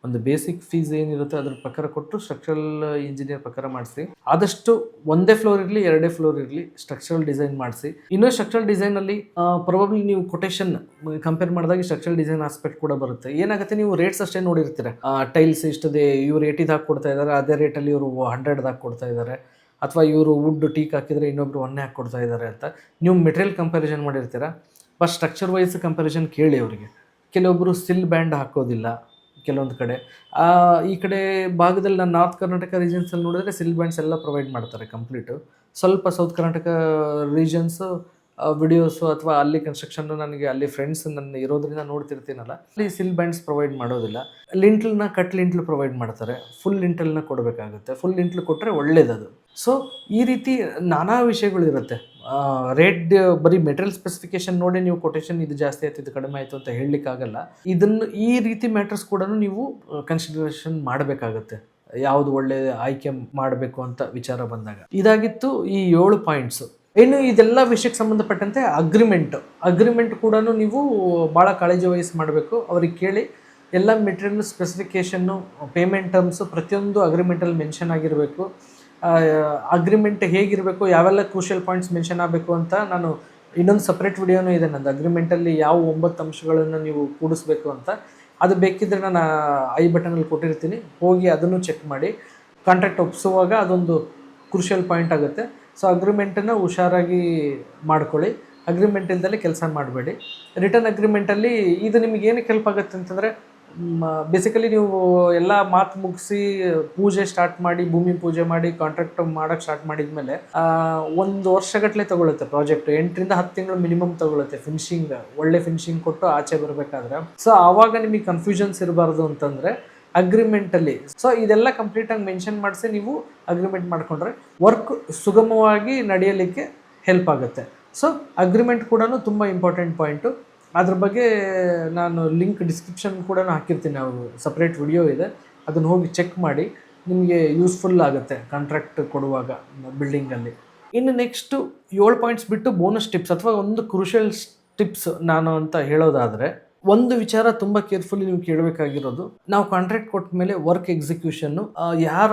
ಒಂದು ಬೇಸಿಕ್ ಫೀಸ್ ಏನಿರುತ್ತೆ ಅದ್ರ ಪ್ರಕಾರ ಕೊಟ್ಟು ಸ್ಟ್ರಕ್ಚರಲ್ ಇಂಜಿನಿಯರ್ ಪ್ರಕಾರ ಮಾಡಿಸಿ. ಆದಷ್ಟು ಒಂದೇ ಫ್ಲೋರ್ ಇರಲಿ, 2 ಫ್ಲೋರ್ ಇರಲಿ, ಸ್ಟ್ರಕ್ಚರಲ್ ಡಿಸೈನ್ ಮಾಡಿಸಿ. ಇನ್ನೂ ಸ್ಟ್ರಕ್ಚರಲ್ ಡಿಸೈನಲ್ಲಿ ಪ್ರಾಬಬ್ಲಿ ನೀವು ಕೊಟೇಶನ್ ಕಂಪೇರ್ ಮಾಡಿದಾಗ ಸ್ಟ್ರಕ್ಚರಲ್ ಡಿಸೈನ್ ಆಸ್ಪೆಕ್ಟ್ ಕೂಡ ಬರುತ್ತೆ. ಏನಾಗುತ್ತೆ, ನೀವು ರೇಟ್ಸ್ ಅಷ್ಟೇ ನೋಡಿರ್ತೀರ. ಟೈಲ್ಸ್ ಇಷ್ಟದೆ, ಇವ್ರು 80 ಕೊಡ್ತಾ ಇದ್ದಾರೆ, ಅದೇ ರೇಟಲ್ಲಿ ಇವರು 100 ಕೊಡ್ತಾ ಇದ್ದಾರೆ, ಅಥವಾ ಇವರು ವುಡ್ ಟೀಕ್ ಹಾಕಿದರೆ ಇನ್ನೊಬ್ರು 1 ಕೊಡ್ತಾ ಇದ್ದಾರೆ ಅಂತ ನೀವು ಮೆಟೀರಿಯಲ್ ಕಂಪ್ಯಾರಿಸನ್ ಮಾಡಿರ್ತೀರ. ಬಟ್ ಸ್ಟ್ರಕ್ಚರ್ ವೈಸ್ ಕಂಪ್ಯಾರಿಸನ್ ಕೇಳಿ ಅವರಿಗೆ. ಕೆಲವೊಬ್ಬರು ಸಿಲ್ ಬ್ಯಾಂಡ್ ಹಾಕೋದಿಲ್ಲ, ಕೆಲವೊಂದು ಕಡೆ. ಈ ಕಡೆ ಭಾಗದಲ್ಲಿ ನಾನು ನಾರ್ತ್ ಕರ್ನಾಟಕ ರೀಜನ್ಸಲ್ಲಿ ನೋಡಿದ್ರೆ ಸಿಲ್ ಬ್ಯಾಂಡ್ಸ್ ಎಲ್ಲ ಪ್ರೊವೈಡ್ ಮಾಡ್ತಾರೆ ಕಂಪ್ಲೀಟು. ಸ್ವಲ್ಪ ಸೌತ್ ಕರ್ನಾಟಕ ರೀಜನ್ಸು ವಿಡಿಯೋಸು ಅಥವಾ ಅಲ್ಲಿ ಕನ್ಸ್ಟ್ರಕ್ಷನ್ನು ನನಗೆ ಅಲ್ಲಿ ಫ್ರೆಂಡ್ಸ್ ನನ್ನ ಇರೋದ್ರಿಂದ ನೋಡ್ತಿರ್ತೀನಲ್ಲ, ಅಲ್ಲಿ ಸಿಲ್ ಬ್ಯಾಂಡ್ಸ್ ಪ್ರೊವೈಡ್ ಮಾಡೋದಿಲ್ಲ. ಲಿಂಟ್ಲನ್ನ ಕಟ್ ಲಿಂಟ್ಲು ಪ್ರೊವೈಡ್ ಮಾಡ್ತಾರೆ, ಫುಲ್ ಲಿಂಟಲ್ನ ಕೊಡಬೇಕಾಗುತ್ತೆ. ಫುಲ್ ಲಿಂಟ್ಲು ಕೊಟ್ಟರೆ ಒಳ್ಳೇದದು. ಸೊ ಈ ರೀತಿ ನಾನಾ ವಿಷಯಗಳಿರುತ್ತೆ. ರೇಟ್ ಬರೀ ಮೆಟೀರಿಯಲ್ ಸ್ಪೆಸಿಫಿಕೇಶನ್ ನೋಡಿ ನೀವು ಕೊಟೇಶನ್ ಇದು ಜಾಸ್ತಿ ಆಯಿತು ಇದು ಕಡಿಮೆ ಆಯಿತು ಅಂತ ಹೇಳಲಿಕ್ಕಾಗಲ್ಲ. ಇದನ್ನು ಈ ರೀತಿ ಮ್ಯಾಟರ್ಸ್ ಕೂಡ ನೀವು ಕನ್ಸಿಡರೇಷನ್ ಮಾಡಬೇಕಾಗತ್ತೆ, ಯಾವುದು ಒಳ್ಳೆ ಆಯ್ಕೆ ಮಾಡಬೇಕು ಅಂತ ವಿಚಾರ ಬಂದಾಗ. ಇದಾಗಿತ್ತು ಈ 7 ಪಾಯಿಂಟ್ಸು. ಇನ್ನು ಇದೆಲ್ಲ ವಿಷಯಕ್ಕೆ ಸಂಬಂಧಪಟ್ಟಂತೆ ಅಗ್ರಿಮೆಂಟ್ ಕೂಡ ನೀವು ಭಾಳ ಕಾಳಜಿ ವಹಿಸಿ ಮಾಡಬೇಕು. ಅವ್ರಿಗೆ ಕೇಳಿ ಎಲ್ಲ ಮೆಟೀರಿಯಲ್ ಸ್ಪೆಸಿಫಿಕೇಷನ್ನು, ಪೇಮೆಂಟ್ ಟರ್ಮ್ಸು ಪ್ರತಿಯೊಂದು ಅಗ್ರಿಮೆಂಟಲ್ಲಿ ಮೆನ್ಷನ್ ಆಗಿರಬೇಕು. ಅಗ್ರಿಮೆಂಟ್ ಹೇಗಿರಬೇಕು, ಯಾವೆಲ್ಲ ಕ್ರೂಷಿಯಲ್ ಪಾಯಿಂಟ್ಸ್ ಮೆನ್ಷನ್ ಆಗಬೇಕು ಅಂತ ನಾನು ಇನ್ನೊಂದು ಸಪ್ರೇಟ್ ವಿಡಿಯೋನೂ ಇದೆ ನಂದು, ಅಗ್ರಿಮೆಂಟಲ್ಲಿ ಯಾವ 9 ಅಂಶಗಳನ್ನು ನೀವು ಕೂಡಿಸ್ಬೇಕು ಅಂತ. ಅದು ಬೇಕಿದ್ದರೆ ನಾನು ಐ ಬಟನಲ್ಲಿ ಕೊಟ್ಟಿರ್ತೀನಿ, ಹೋಗಿ ಅದನ್ನು ಚೆಕ್ ಮಾಡಿ. ಕಾಂಟ್ರಾಕ್ಟ್ ಒಪ್ಪಿಸುವಾಗ ಅದೊಂದು ಕ್ರೂಷಿಯಲ್ ಪಾಯಿಂಟ್ ಆಗುತ್ತೆ. ಸೊ ಅಗ್ರಿಮೆಂಟನ್ನು ಹುಷಾರಾಗಿ ಮಾಡ್ಕೊಳ್ಳಿ. ಅಗ್ರಿಮೆಂಟ್ ಇಲ್ದಲೇ ಕೆಲಸ ಮಾಡಬೇಡಿ. ರಿಟರ್ನ್ ಅಗ್ರಿಮೆಂಟಲ್ಲಿ ಇದು ನಿಮಗೆ ಏನಕ್ಕೆ ಹೆಲ್ಪ್ ಆಗುತ್ತೆ ಅಂತಂದರೆ, ಬೇಸಿಕಲಿ ನೀವು ಎಲ್ಲ ಮಾತು ಮುಗಿಸಿ ಪೂಜೆ ಸ್ಟಾರ್ಟ್ ಮಾಡಿ, ಭೂಮಿ ಪೂಜೆ ಮಾಡಿ, ಕಾಂಟ್ರಾಕ್ಟ್ ಮಾಡೋಕ್ಕೆ ಸ್ಟಾರ್ಟ್ ಮಾಡಿದ್ಮೇಲೆ 1 ವರ್ಷಗಟ್ಟಲೆ ತೊಗೊಳುತ್ತೆ ಪ್ರಾಜೆಕ್ಟ್. 8 ರಿಂದ 10 ತಿಂಗಳು ಮಿನಿಮಮ್ ತೊಗೊಳುತ್ತೆ ಫಿನಿಶಿಂಗ್, ಒಳ್ಳೆ ಫಿನಿಶಿಂಗ್ ಕೊಟ್ಟು ಆಚೆ ಬರಬೇಕಾದ್ರೆ. ಸೊ ಆವಾಗ ನಿಮಗೆ ಕನ್ಫ್ಯೂಷನ್ಸ್ ಇರಬಾರ್ದು ಅಂತಂದರೆ ಅಗ್ರಿಮೆಂಟಲ್ಲಿ ಸೊ ಇದೆಲ್ಲ ಕಂಪ್ಲೀಟಾಗಿ ಮೆನ್ಷನ್ ಮಾಡಿಸಿ ನೀವು ಅಗ್ರಿಮೆಂಟ್ ಮಾಡಿಕೊಂಡ್ರೆ ವರ್ಕ್ ಸುಗಮವಾಗಿ ನಡೆಯಲಿಕ್ಕೆ ಹೆಲ್ಪ್ ಆಗುತ್ತೆ. ಸೊ ಅಗ್ರಿಮೆಂಟ್ ಕೂಡ ತುಂಬ ಇಂಪಾರ್ಟೆಂಟ್ ಪಾಯಿಂಟು. ಅದ್ರ ಬಗ್ಗೆ ನಾನು ಲಿಂಕ್ ಡಿಸ್ಕ್ರಿಪ್ಷನ್ ಕೂಡ ಹಾಕಿರ್ತೀನಿ, ನಾವು ಸಪ್ರೇಟ್ ವಿಡಿಯೋ ಇದೆ, ಅದನ್ನು ಹೋಗಿ ಚೆಕ್ ಮಾಡಿ, ನಿಮಗೆ ಯೂಸ್ಫುಲ್ ಆಗುತ್ತೆ ಕಾಂಟ್ರಾಕ್ಟ್ ಕೊಡುವಾಗ ಬಿಲ್ಡಿಂಗಲ್ಲಿ. ಇನ್ನು ನೆಕ್ಸ್ಟು 7 ಪಾಯಿಂಟ್ಸ್ ಬಿಟ್ಟು ಬೋನಸ್ ಟಿಪ್ಸ್ ಅಥವಾ ಒಂದು ಕ್ರೂಷಿಯಲ್ ಟಿಪ್ಸ್ ನಾನು ಅಂತ ಹೇಳೋದಾದರೆ, ಒಂದು ವಿಚಾರ ತುಂಬ ಕೇರ್ಫುಲ್ಲಿ ನೀವು ಕೇಳಬೇಕಾಗಿರೋದು, ನಾವು ಕಾಂಟ್ರಾಕ್ಟ್ ಕೊಟ್ಟ ಮೇಲೆ ವರ್ಕ್ ಎಕ್ಸಿಕ್ಯೂಷನ್ನು ಯಾರ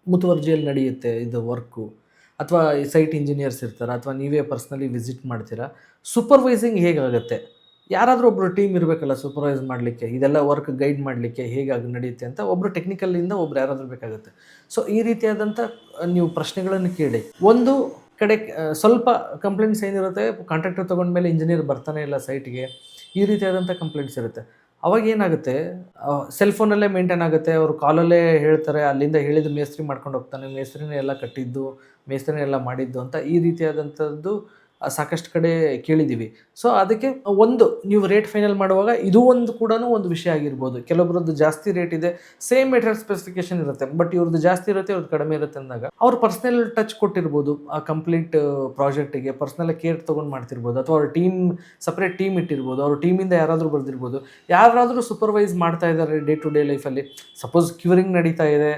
ಮುತುವರ್ಜಿಯಲ್ಲಿ ನಡೆಯುತ್ತೆ ಇದು ವರ್ಕು, ಅಥವಾ ಸೈಟ್ ಇಂಜಿನಿಯರ್ಸ್ ಇರ್ತಾರೆ, ಅಥವಾ ನೀವೇ ಪರ್ಸ್ನಲಿ ವಿಸಿಟ್ ಮಾಡ್ತೀರಾ. ಸೂಪರ್ವೈಸಿಂಗ್ ಹೇಗಾಗುತ್ತೆ, ಯಾರಾದರೂ ಒಬ್ಬರು ಟೀಮ್ ಇರಬೇಕಲ್ಲ ಸೂಪರ್ವೈಸ್ ಮಾಡಲಿಕ್ಕೆ, ಇದೆಲ್ಲ ವರ್ಕ್ ಗೈಡ್ ಮಾಡಲಿಕ್ಕೆ ಹೇಗಾಗಿ ನಡೆಯುತ್ತೆ ಅಂತ. ಒಬ್ಬರು ಟೆಕ್ನಿಕಲಿಂದ ಒಬ್ರು ಯಾರಾದರೂ ಬೇಕಾಗುತ್ತೆ. ಸೊ ಈ ರೀತಿಯಾದಂಥ ನೀವು ಪ್ರಶ್ನೆಗಳನ್ನು ಕೇಳಿ. ಒಂದು ಕಡೆ ಸ್ವಲ್ಪ ಕಂಪ್ಲೇಂಟ್ಸ್ ಏನಿರುತ್ತೆ, ಕಾಂಟ್ರಾಕ್ಟರ್ ತೊಗೊಂಡ್ಮೇಲೆ ಇಂಜಿನಿಯರ್ ಬರ್ತಾನೆ ಇಲ್ಲ ಸೈಟ್ಗೆ, ಈ ರೀತಿಯಾದಂಥ ಕಂಪ್ಲೇಂಟ್ಸ್ ಇರುತ್ತೆ. ಅವಾಗ ಏನಾಗುತ್ತೆ, ಸೆಲ್ಫೋನಲ್ಲೇ ಮೇಂಟೈನ್ ಆಗುತ್ತೆ, ಅವರು ಕಾಲಲ್ಲೇ ಹೇಳ್ತಾರೆ, ಅಲ್ಲಿಂದ ಹೇಳಿದ ಮೇಸ್ತ್ರಿ ಮಾಡ್ಕೊಂಡು ಹೋಗ್ತಾನೆ, ಮೇಸ್ತ್ರಿನೇ ಎಲ್ಲ ಕಟ್ಟಿದ್ದು, ಮೇಸ್ತ್ರಿನೇ ಎಲ್ಲ ಮಾಡಿದ್ದು ಅಂತ. ಈ ರೀತಿಯಾದಂಥದ್ದು ಸಾಕಷ್ಟು ಕಡೆ ಕೇಳಿದ್ದೀವಿ. ಸೊ ಅದಕ್ಕೆ ಒಂದು ನೀವು ರೇಟ್ ಫೈನಲ್ ಮಾಡುವಾಗ ಇದು ಒಂದು ಕೂಡ ಒಂದು ವಿಷಯ ಆಗಿರ್ಬೋದು. ಕೆಲವೊಬ್ರದ್ದು ಜಾಸ್ತಿ ರೇಟ್ ಇದೆ, ಸೇಮ್ ಮೆಟೀರಿಯಲ್ ಸ್ಪೆಸಿಫಿಕೇಶನ್ ಇರುತ್ತೆ, ಬಟ್ ಇವ್ರದ್ದು ಜಾಸ್ತಿ ಇರುತ್ತೆ, ಇವ್ರದ್ದು ಕಡಿಮೆ ಇರುತ್ತೆ ಅಂದಾಗ ಅವ್ರು ಪರ್ಸ್ನಲ್ ಟಚ್ ಕೊಟ್ಟಿರ್ಬೋದು ಆ ಕಂಪ್ಲೀಟ್ ಪ್ರಾಜೆಕ್ಟಿಗೆ, ಪರ್ಸ್ನಲ್ ಕೇರ್ ತೊಗೊಂಡು ಮಾಡ್ತಿರ್ಬೋದು, ಅಥವಾ ಅವ್ರ ಟೀಮ್ ಸಪ್ರೇಟ್ ಟೀಮ್ ಇಟ್ಟಿರ್ಬೋದು, ಅವ್ರ ಟೀಮಿಂದ ಯಾರಾದರೂ ಬರ್ದಿರ್ಬೋದು, ಯಾರಾದರೂ ಸೂಪರ್ವೈಸ್ ಮಾಡ್ತಾ ಇದ್ದಾರೆ ಡೇ ಟು ಡೇ ಲೈಫಲ್ಲಿ. ಸಪೋಸ್ ಕ್ಯೂರಿಂಗ್ ನಡೀತಾ ಇದೆ,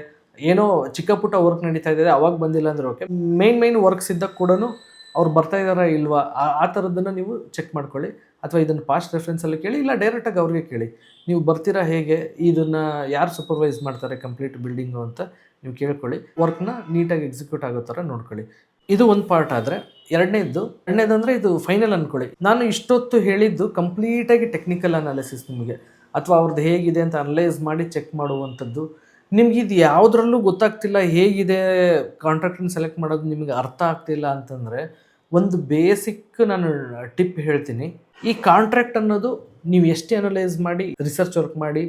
ಏನೋ ಚಿಕ್ಕ ಪುಟ್ಟ ವರ್ಕ್ ನಡೀತಾ ಇದೆ, ಅವಾಗ ಬಂದಿಲ್ಲ ಅಂದರೆ ಓಕೆ, ಮೇನ್ ವರ್ಕ್ಸ್ ಇದ್ದಾಗ ಕೂಡ ಅವ್ರು ಬರ್ತಾ ಇದ್ದಾರಾ ಇಲ್ವಾ ಆ ಥರದ್ದನ್ನು ನೀವು ಚೆಕ್ ಮಾಡ್ಕೊಳ್ಳಿ. ಅಥವಾ ಇದನ್ನು ಪಾಸ್ಟ್ ರೆಫರೆನ್ಸಲ್ಲಿ ಕೇಳಿ, ಇಲ್ಲ ಡೈರೆಕ್ಟಾಗಿ ಅವ್ರಿಗೆ ಕೇಳಿ, ನೀವು ಬರ್ತೀರಾ ಹೇಗೆ, ಇದನ್ನು ಯಾರು ಸೂಪರ್ವೈಸ್ ಮಾಡ್ತಾರೆ ಕಂಪ್ಲೀಟ್ ಬಿಲ್ಡಿಂಗು ಅಂತ ನೀವು ಕೇಳ್ಕೊಳ್ಳಿ. ವರ್ಕ್ನ ನೀಟಾಗಿ ಎಕ್ಸಿಕ್ಯೂಟ್ ಆಗೋ ಥರ ನೋಡ್ಕೊಳ್ಳಿ. ಇದು ಒಂದು ಪಾರ್ಟ್. ಆದರೆ ಎರಡನೇದಂದರೆ ಇದು ಫೈನಲ್ ಅಂದ್ಕೊಳ್ಳಿ. ನಾನು ಇಷ್ಟೊತ್ತು ಹೇಳಿದ್ದು ಕಂಪ್ಲೀಟಾಗಿ ಟೆಕ್ನಿಕಲ್ ಅನಾಲಿಸಿಸ್ ನಿಮಗೆ, ಅಥವಾ ಅವ್ರದ್ದು ಹೇಗಿದೆ ಅಂತ ಅನಲೈಸ್ ಮಾಡಿ ಚೆಕ್ ಮಾಡುವಂಥದ್ದು. ನಿಮ್ಗೆ ಇದು ಯಾವುದ್ರಲ್ಲೂ ಗೊತ್ತಾಗ್ತಿಲ್ಲ, ಹೇಗಿದೆ ಕಾಂಟ್ರಾಕ್ಟನ್ನ ಸೆಲೆಕ್ಟ್ ಮಾಡೋದು ನಿಮಗೆ ಅರ್ಥ ಆಗ್ತಿಲ್ಲ ಅಂತಂದರೆ, ಒಂದು ಬೇಸಿಕ್ ನಾನು ಟಿಪ್ ಹೇಳ್ತೀನಿ. ಈ ಕಾಂಟ್ರಾಕ್ಟ್ ಅನ್ನೋದು ನೀವು ಎಷ್ಟೇ ಅನಲೈಸ್ ಮಾಡಿ, ರಿಸರ್ಚ್ ವರ್ಕ್ ಮಾಡಿ,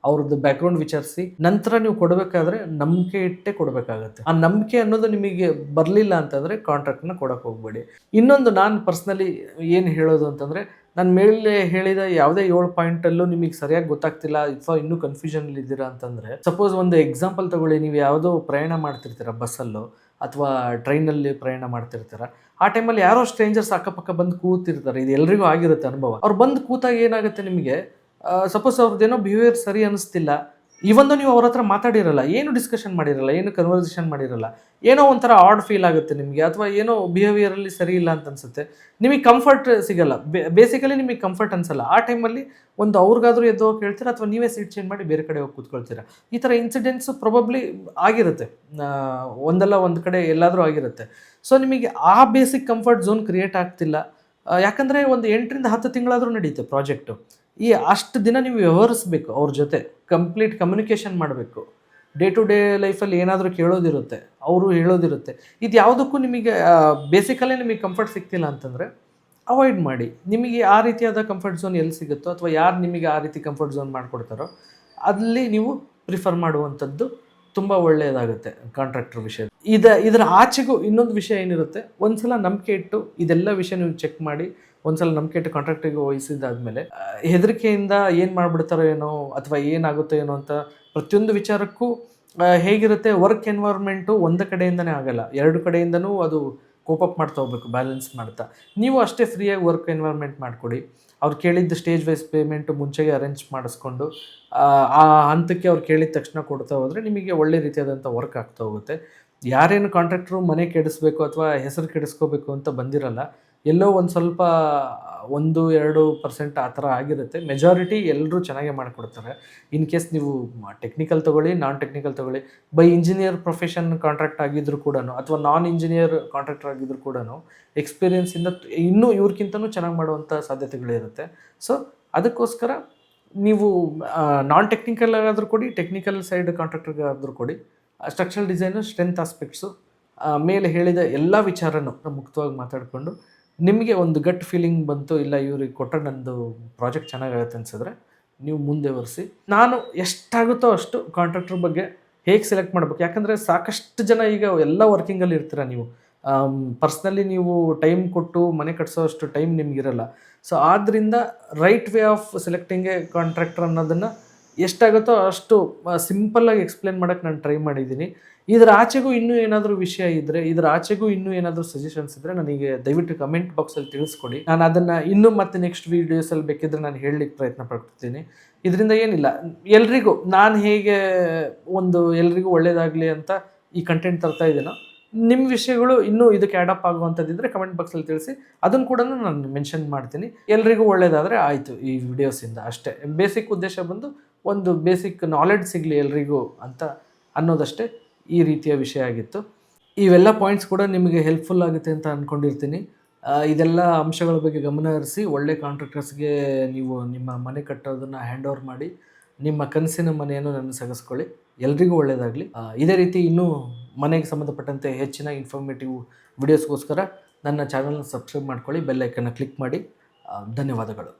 ಅವ್ರದ್ದು ಬ್ಯಾಕ್ಗ್ರೌಂಡ್ ವಿಚಾರಿಸಿ ನಂತರ ನೀವು ಕೊಡಬೇಕಾದ್ರೆ ನಂಬಿಕೆ ಇಟ್ಟೇ ಕೊಡಬೇಕಾಗತ್ತೆ. ಆ ನಂಬಿಕೆ ಅನ್ನೋದು ನಿಮಗೆ ಬರಲಿಲ್ಲ ಅಂತಂದರೆ ಕಾಂಟ್ರಾಕ್ಟ್ನ ಕೊಡೋಕೆ ಹೋಗಬೇಡಿ. ಇನ್ನೊಂದು ನಾನು ಪರ್ಸ್ನಲಿ ಏನು ಹೇಳೋದು ಅಂತಂದರೆ, ನಾನು ಮೇಲೆ ಹೇಳಿದ ಯಾವುದೇ 7 ಪಾಯಿಂಟಲ್ಲೂ ನಿಮಗೆ ಸರಿಯಾಗಿ ಗೊತ್ತಾಗ್ತಿಲ್ಲ ಅಥವಾ ಇನ್ನೂ ಕನ್ಫ್ಯೂಷನಲ್ಲಿ ಇದ್ದೀರಾ ಅಂತಂದರೆ, ಸಪೋಸ್ ಒಂದು ಎಕ್ಸಾಂಪಲ್ ತಗೊಳ್ಳಿ. ನೀವು ಯಾವುದೋ ಪ್ರಯಾಣ ಮಾಡ್ತಿರ್ತೀರ, ಬಸ್ಸಲ್ಲೋ ಅಥವಾ ಟ್ರೈನಲ್ಲಿ ಪ್ರಯಾಣ ಮಾಡ್ತಿರ್ತೀರ. ಆ ಟೈಮಲ್ಲಿ ಯಾರೋ ಸ್ಟ್ರೇಂಜರ್ಸ್ ಅಕ್ಕಪಕ್ಕ ಬಂದು ಕೂತಿರ್ತಾರೆ, ಇದು ಎಲ್ರಿಗೂ ಆಗಿರುತ್ತೆ ಅನುಭವ. ಅವ್ರು ಬಂದು ಕೂತಾಗ ಏನಾಗುತ್ತೆ ನಿಮಗೆ, ಸಪೋಸ್ ಅವ್ರದ್ದೇನೋ ಬಿಹೇವಿಯರ್ ಸರಿ ಅನ್ನಿಸ್ತಿಲ್ಲ, ಇವೊಂದು ನೀವು ಅವ್ರ ಹತ್ರ ಮಾತಾಡಿರಲ್ಲ, ಏನು ಡಿಸ್ಕಷನ್ ಮಾಡಿರಲ್ಲ, ಏನು ಕನ್ವರ್ಸೇಷನ್ ಮಾಡಿರಲ್ಲ, ಏನೋ ಒಂಥರ ಆಡ್ ಫೀಲ್ ಆಗುತ್ತೆ ನಿಮಗೆ, ಅಥವಾ ಏನೋ ಬಿಹೇವಿಯರಲ್ಲಿ ಸರಿ ಇಲ್ಲ ಅಂತ ಅನಿಸುತ್ತೆ, ನಿಮಗೆ ಕಂಫರ್ಟ್ ಸಿಗಲ್ಲ. ಬೇಸಿಕಲಿ ನಿಮಗೆ ಕಂಫರ್ಟ್ ಅನಿಸಲ್ಲ. ಆ ಟೈಮಲ್ಲಿ ಒಂದು ಅವ್ರಿಗಾದ್ರೂ ಎದ್ದು ಹೋಗಿ ಹೇಳ್ತೀರಾ, ಅಥವಾ ನೀವೇ ಸೀಟ್ ಚೇಂಜ್ ಮಾಡಿ ಬೇರೆ ಕಡೆ ಹೋಗಿ ಕೂತ್ಕೊಳ್ತೀರಾ. ಈ ಥರ ಇನ್ಸಿಡೆಂಟ್ಸು ಪ್ರೊಬಬ್ಲಿ ಆಗಿರುತ್ತೆ, ಒಂದಲ್ಲ ಒಂದು ಕಡೆ ಎಲ್ಲಾದರೂ ಆಗಿರುತ್ತೆ. ಸೊ ನಿಮಗೆ ಆ ಬೇಸಿಕ್ ಕಂಫರ್ಟ್ ಝೋನ್ ಕ್ರಿಯೇಟ್ ಆಗ್ತಿಲ್ಲ. ಯಾಕಂದರೆ ಒಂದು 8 ರಿಂದ 10 ತಿಂಗಳಾದರೂ ನಡೆಯುತ್ತೆ ಪ್ರಾಜೆಕ್ಟು. ಈ ಅಷ್ಟು ದಿನ ನೀವು ವ್ಯವಹರಿಸ್ಬೇಕು, ಅವ್ರ ಜೊತೆ ಕಂಪ್ಲೀಟ್ ಕಮ್ಯುನಿಕೇಷನ್ ಮಾಡಬೇಕು. ಡೇ ಟು ಡೇ ಲೈಫಲ್ಲಿ ಏನಾದರೂ ಕೇಳೋದಿರುತ್ತೆ, ಅವರು ಹೇಳೋದಿರುತ್ತೆ. ಇದು ಯಾವುದಕ್ಕೂ ನಿಮಗೆ ಬೇಸಿಕಲ್ಲೇ ನಿಮಗೆ ಕಂಫರ್ಟ್ ಸಿಗ್ತಿಲ್ಲ ಅಂತಂದರೆ ಅವಾಯ್ಡ್ ಮಾಡಿ. ನಿಮಗೆ ಆ ರೀತಿಯಾದ ಕಂಫರ್ಟ್ ಝೋನ್ ಎಲ್ಲಿ ಸಿಗುತ್ತೋ, ಅಥವಾ ಯಾರು ನಿಮಗೆ ಆ ರೀತಿ ಕಂಫರ್ಟ್ ಝೋನ್ ಮಾಡಿಕೊಡ್ತಾರೋ ಅಲ್ಲಿ ನೀವು ಪ್ರಿಫರ್ ಮಾಡುವಂಥದ್ದು ತುಂಬ ಒಳ್ಳೆಯದಾಗುತ್ತೆ ಕಾಂಟ್ರಾಕ್ಟರ್ ವಿಷಯ. ಇದರ ಆಚೆಗೂ ಇನ್ನೊಂದು ವಿಷಯ ಏನಿರುತ್ತೆ, ಒಂದ್ಸಲ ನಂಬಿಕೆ ಇಟ್ಟು ಇದೆಲ್ಲ ವಿಷಯ ನೀವು ಚೆಕ್ ಮಾಡಿ ಒಂದ್ಸಲ ನಂಬಿಕೆ ಇಟ್ಟು ಕಾಂಟ್ರಾಕ್ಟಿಗೆ ವಹಿಸಿದಾದ್ಮೇಲೆ ಹೆದರಿಕೆಯಿಂದ ಏನು ಮಾಡಿಬಿಡ್ತಾರೋ ಏನೋ ಅಥವಾ ಏನಾಗುತ್ತೋ ಏನೋ ಅಂತ ಪ್ರತಿಯೊಂದು ವಿಚಾರಕ್ಕೂ ಹೇಗಿರುತ್ತೆ, ವರ್ಕ್ ಎನ್ವೈರ್ಮೆಂಟು ಒಂದು ಕಡೆಯಿಂದನೇ ಆಗಲ್ಲ, ಎರಡು ಕಡೆಯಿಂದನೂ ಅದು ಕೋಪಪ್ ಮಾಡ್ತಾ ಹೋಗ್ಬೇಕು, ಬ್ಯಾಲೆನ್ಸ್ ಮಾಡ್ತಾ. ನೀವು ಅಷ್ಟೇ ಫ್ರೀಯಾಗಿ ವರ್ಕ್ ಎನ್ವೈರ್ಮೆಂಟ್ ಮಾಡಿಕೊಡಿ. ಅವ್ರು ಕೇಳಿದ್ದು ಸ್ಟೇಜ್ ವೈಸ್ ಪೇಮೆಂಟು ಮುಂಚೆಗೆ ಅರೇಂಜ್ ಮಾಡಿಸ್ಕೊಂಡು ಆ ಹಂತಕ್ಕೆ ಅವ್ರು ಕೇಳಿದ ತಕ್ಷಣ ಕೊಡ್ತಾ ಹೋದರೆ ನಿಮಗೆ ಒಳ್ಳೆ ರೀತಿಯಾದಂಥ ವರ್ಕ್ ಆಗ್ತಾ ಹೋಗುತ್ತೆ. ಯಾರೇನು ಕಾಂಟ್ರಾಕ್ಟ್ರು ಮನೆ ಕೆಡಿಸ್ಬೇಕು ಅಥವಾ ಹೆಸರು ಕೆಡಿಸ್ಕೋಬೇಕು ಅಂತ ಬಂದಿರಲ್ಲ, ಎಲ್ಲೋ ಒಂದು ಸ್ವಲ್ಪ 1-2% ಆ ಥರ ಆಗಿರುತ್ತೆ. ಮೆಜಾರಿಟಿ ಎಲ್ಲರೂ ಚೆನ್ನಾಗೇ ಮಾಡಿಕೊಡ್ತಾರೆ. ಇನ್ ಕೇಸ್ ನೀವು ಟೆಕ್ನಿಕಲ್ ತೊಗೊಳ್ಳಿ, ನಾನ್ ಟೆಕ್ನಿಕಲ್ ತೊಗೊಳ್ಳಿ, ಬೈ ಇಂಜಿನಿಯರ್ ಪ್ರೊಫೆಷನ್ ಕಾಂಟ್ರಾಕ್ಟ್ ಆಗಿದ್ರು ಕೂಡ ಅಥವಾ ನಾನ್ ಇಂಜಿನಿಯರ್ ಕಾಂಟ್ರಾಕ್ಟರ್ ಆಗಿದ್ರು ಕೂಡ ಎಕ್ಸ್ಪೀರಿಯನ್ಸಿಂದ ಇನ್ನೂ ಇವ್ರಿಗಿಂತನೂ ಚೆನ್ನಾಗಿ ಮಾಡುವಂಥ ಸಾಧ್ಯತೆಗಳಿರುತ್ತೆ. ಸೊ ಅದಕ್ಕೋಸ್ಕರ ನೀವು ನಾನ್ ಟೆಕ್ನಿಕಲ್ ಆದರೂ ಕೊಡಿ, ಟೆಕ್ನಿಕಲ್ ಸೈಡ್ ಕಾಂಟ್ರಾಕ್ಟರ್ಗಾದರೂ ಕೊಡಿ. ಸ್ಟ್ರಕ್ಚರಲ್ ಡಿಸೈನು, ಸ್ಟ್ರೆಂತ್ ಆಸ್ಪೆಕ್ಟ್ಸು, ಮೇಲೆ ಹೇಳಿದ ಎಲ್ಲ ವಿಚಾರನೂ ಮುಕ್ತವಾಗಿ ಮಾತಾಡಿಕೊಂಡು ನಿಮಗೆ ಒಂದು ಗಟ್ ಫೀಲಿಂಗ್ ಬಂತು, ಇಲ್ಲ ಇವ್ರಿಗೆ ಕೊಟ್ಟರೆ ನಂದು ಪ್ರಾಜೆಕ್ಟ್ ಚೆನ್ನಾಗಾಗುತ್ತೆ ಅನಿಸಿದ್ರೆ ನೀವು ಮುಂದೆ ಒರೆಸಿ. ನಾನು ಎಷ್ಟಾಗುತ್ತೋ ಅಷ್ಟು ಕಾಂಟ್ರಾಕ್ಟರ್ ಬಗ್ಗೆ ಹೇಗೆ ಸೆಲೆಕ್ಟ್ ಮಾಡಬೇಕು, ಯಾಕಂದರೆ ಸಾಕಷ್ಟು ಜನ ಈಗ ಎಲ್ಲ ವರ್ಕಿಂಗಲ್ಲಿ ಇರ್ತೀರ, ನೀವು ಪರ್ಸ್ನಲಿ ನೀವು ಟೈಮ್ ಕೊಟ್ಟು ಮನೆ ಕಟ್ಸೋ ಅಷ್ಟು ಟೈಮ್ ನಿಮಗಿರಲ್ಲ. ಸೊ ಆದ್ದರಿಂದ right way of selecting A contractor ಅನ್ನೋದನ್ನು ಎಷ್ಟಾಗುತ್ತೋ ಅಷ್ಟು ಸಿಂಪಲ್ಲಾಗಿ ಎಕ್ಸ್ಪ್ಲೇನ್ ಮಾಡೋಕ್ಕೆ ನಾನು ಟ್ರೈ ಮಾಡಿದ್ದೀನಿ. ಇದರ ಆಚೆಗೂ ಇನ್ನೂ ಏನಾದರೂ ವಿಷಯ ಇದ್ದರೆ, ಇದರ ಆಚೆಗೂ ಇನ್ನೂ ಏನಾದರೂ ಸಜೆಷನ್ಸ್ ಇದ್ದರೆ ನನಗೆ ದಯವಿಟ್ಟು ಕಮೆಂಟ್ ಬಾಕ್ಸಲ್ಲಿ ತಿಳಿಸ್ಕೊಡಿ. ನಾನು ಅದನ್ನು ಇನ್ನೂ ಮತ್ತೆ ನೆಕ್ಸ್ಟ್ ವೀಡಿಯೋಸಲ್ಲಿ ಬೇಕಿದ್ರೆ ನಾನು ಹೇಳಲಿಕ್ಕೆ ಪ್ರಯತ್ನ ಪಡ್ತೀನಿ. ಇದರಿಂದ ಏನಿಲ್ಲ, ಎಲ್ರಿಗೂ ನಾನು ಹೇಗೆ ಎಲ್ರಿಗೂ ಒಳ್ಳೆಯದಾಗಲಿ ಅಂತ ಈ ಕಂಟೆಂಟ್ ತರ್ತಾ ಇದ್ದೀನೋ, ನಿಮ್ಮ ವಿಷಯಗಳು ಇನ್ನೂ ಇದಕ್ಕೆ ಆ್ಯಡಪ್ ಆಗುವಂಥದ್ದಿದ್ದರೆ ಕಮೆಂಟ್ ಬಾಕ್ಸಲ್ಲಿ ತಿಳಿಸಿ, ಅದನ್ನು ಕೂಡ ನಾನು ಮೆನ್ಷನ್ ಮಾಡ್ತೀನಿ. ಎಲ್ರಿಗೂ ಒಳ್ಳೆಯದಾದರೆ ಆಯಿತು ಈ ವಿಡಿಯೋಸಿಂದ ಅಷ್ಟೇ. ಬೇಸಿಕ್ ಉದ್ದೇಶ ಬಂದು ಒಂದು ಬೇಸಿಕ್ ನಾಲೆಡ್ಜ್ ಸಿಗಲಿ ಎಲ್ರಿಗೂ ಅಂತ ಅನ್ನೋದಷ್ಟೇ ಈ ರೀತಿಯ ವಿಷಯ ಆಗಿತ್ತು. ಇವೆಲ್ಲ ಪಾಯಿಂಟ್ಸ್ ಕೂಡ ನಿಮಗೆ ಹೆಲ್ಪ್ಫುಲ್ ಆಗುತ್ತೆ ಅಂತ ಅಂದ್ಕೊಂಡಿರ್ತೀನಿ. ಇದೆಲ್ಲ ಅಂಶಗಳ ಬಗ್ಗೆ ಗಮನ ಹರಿಸಿ ಒಳ್ಳೆ ಕಾಂಟ್ರಾಕ್ಟರ್ಸ್ಗೆ ನೀವು ನಿಮ್ಮ ಮನೆ ಕಟ್ಟೋದನ್ನು ಹ್ಯಾಂಡ್ ಓವರ್ ಮಾಡಿ ನಿಮ್ಮ ಕನಸಿನ ಮನೆಯನ್ನು ನನಸಾಗಿಸ್ಕೊಳ್ಳಿ. ಎಲ್ರಿಗೂ ಒಳ್ಳೆಯದಾಗಲಿ. ಇದೇ ರೀತಿ ಇನ್ನೂ ಮನೆಗೆ ಸಂಬಂಧಪಟ್ಟಂತೆ ಹೆಚ್ಚಿನ ಇನ್ಫಾರ್ಮೇಟಿವ್ ವಿಡಿಯೋಸ್ಗೋಸ್ಕರ ನನ್ನ ಚಾನಲ್ನ ಸಬ್ಸ್ಕ್ರೈಬ್ ಮಾಡ್ಕೊಳ್ಳಿ, ಬೆಲ್ ಐಕನ್ನ ಕ್ಲಿಕ್ ಮಾಡಿ. ಧನ್ಯವಾದಗಳು.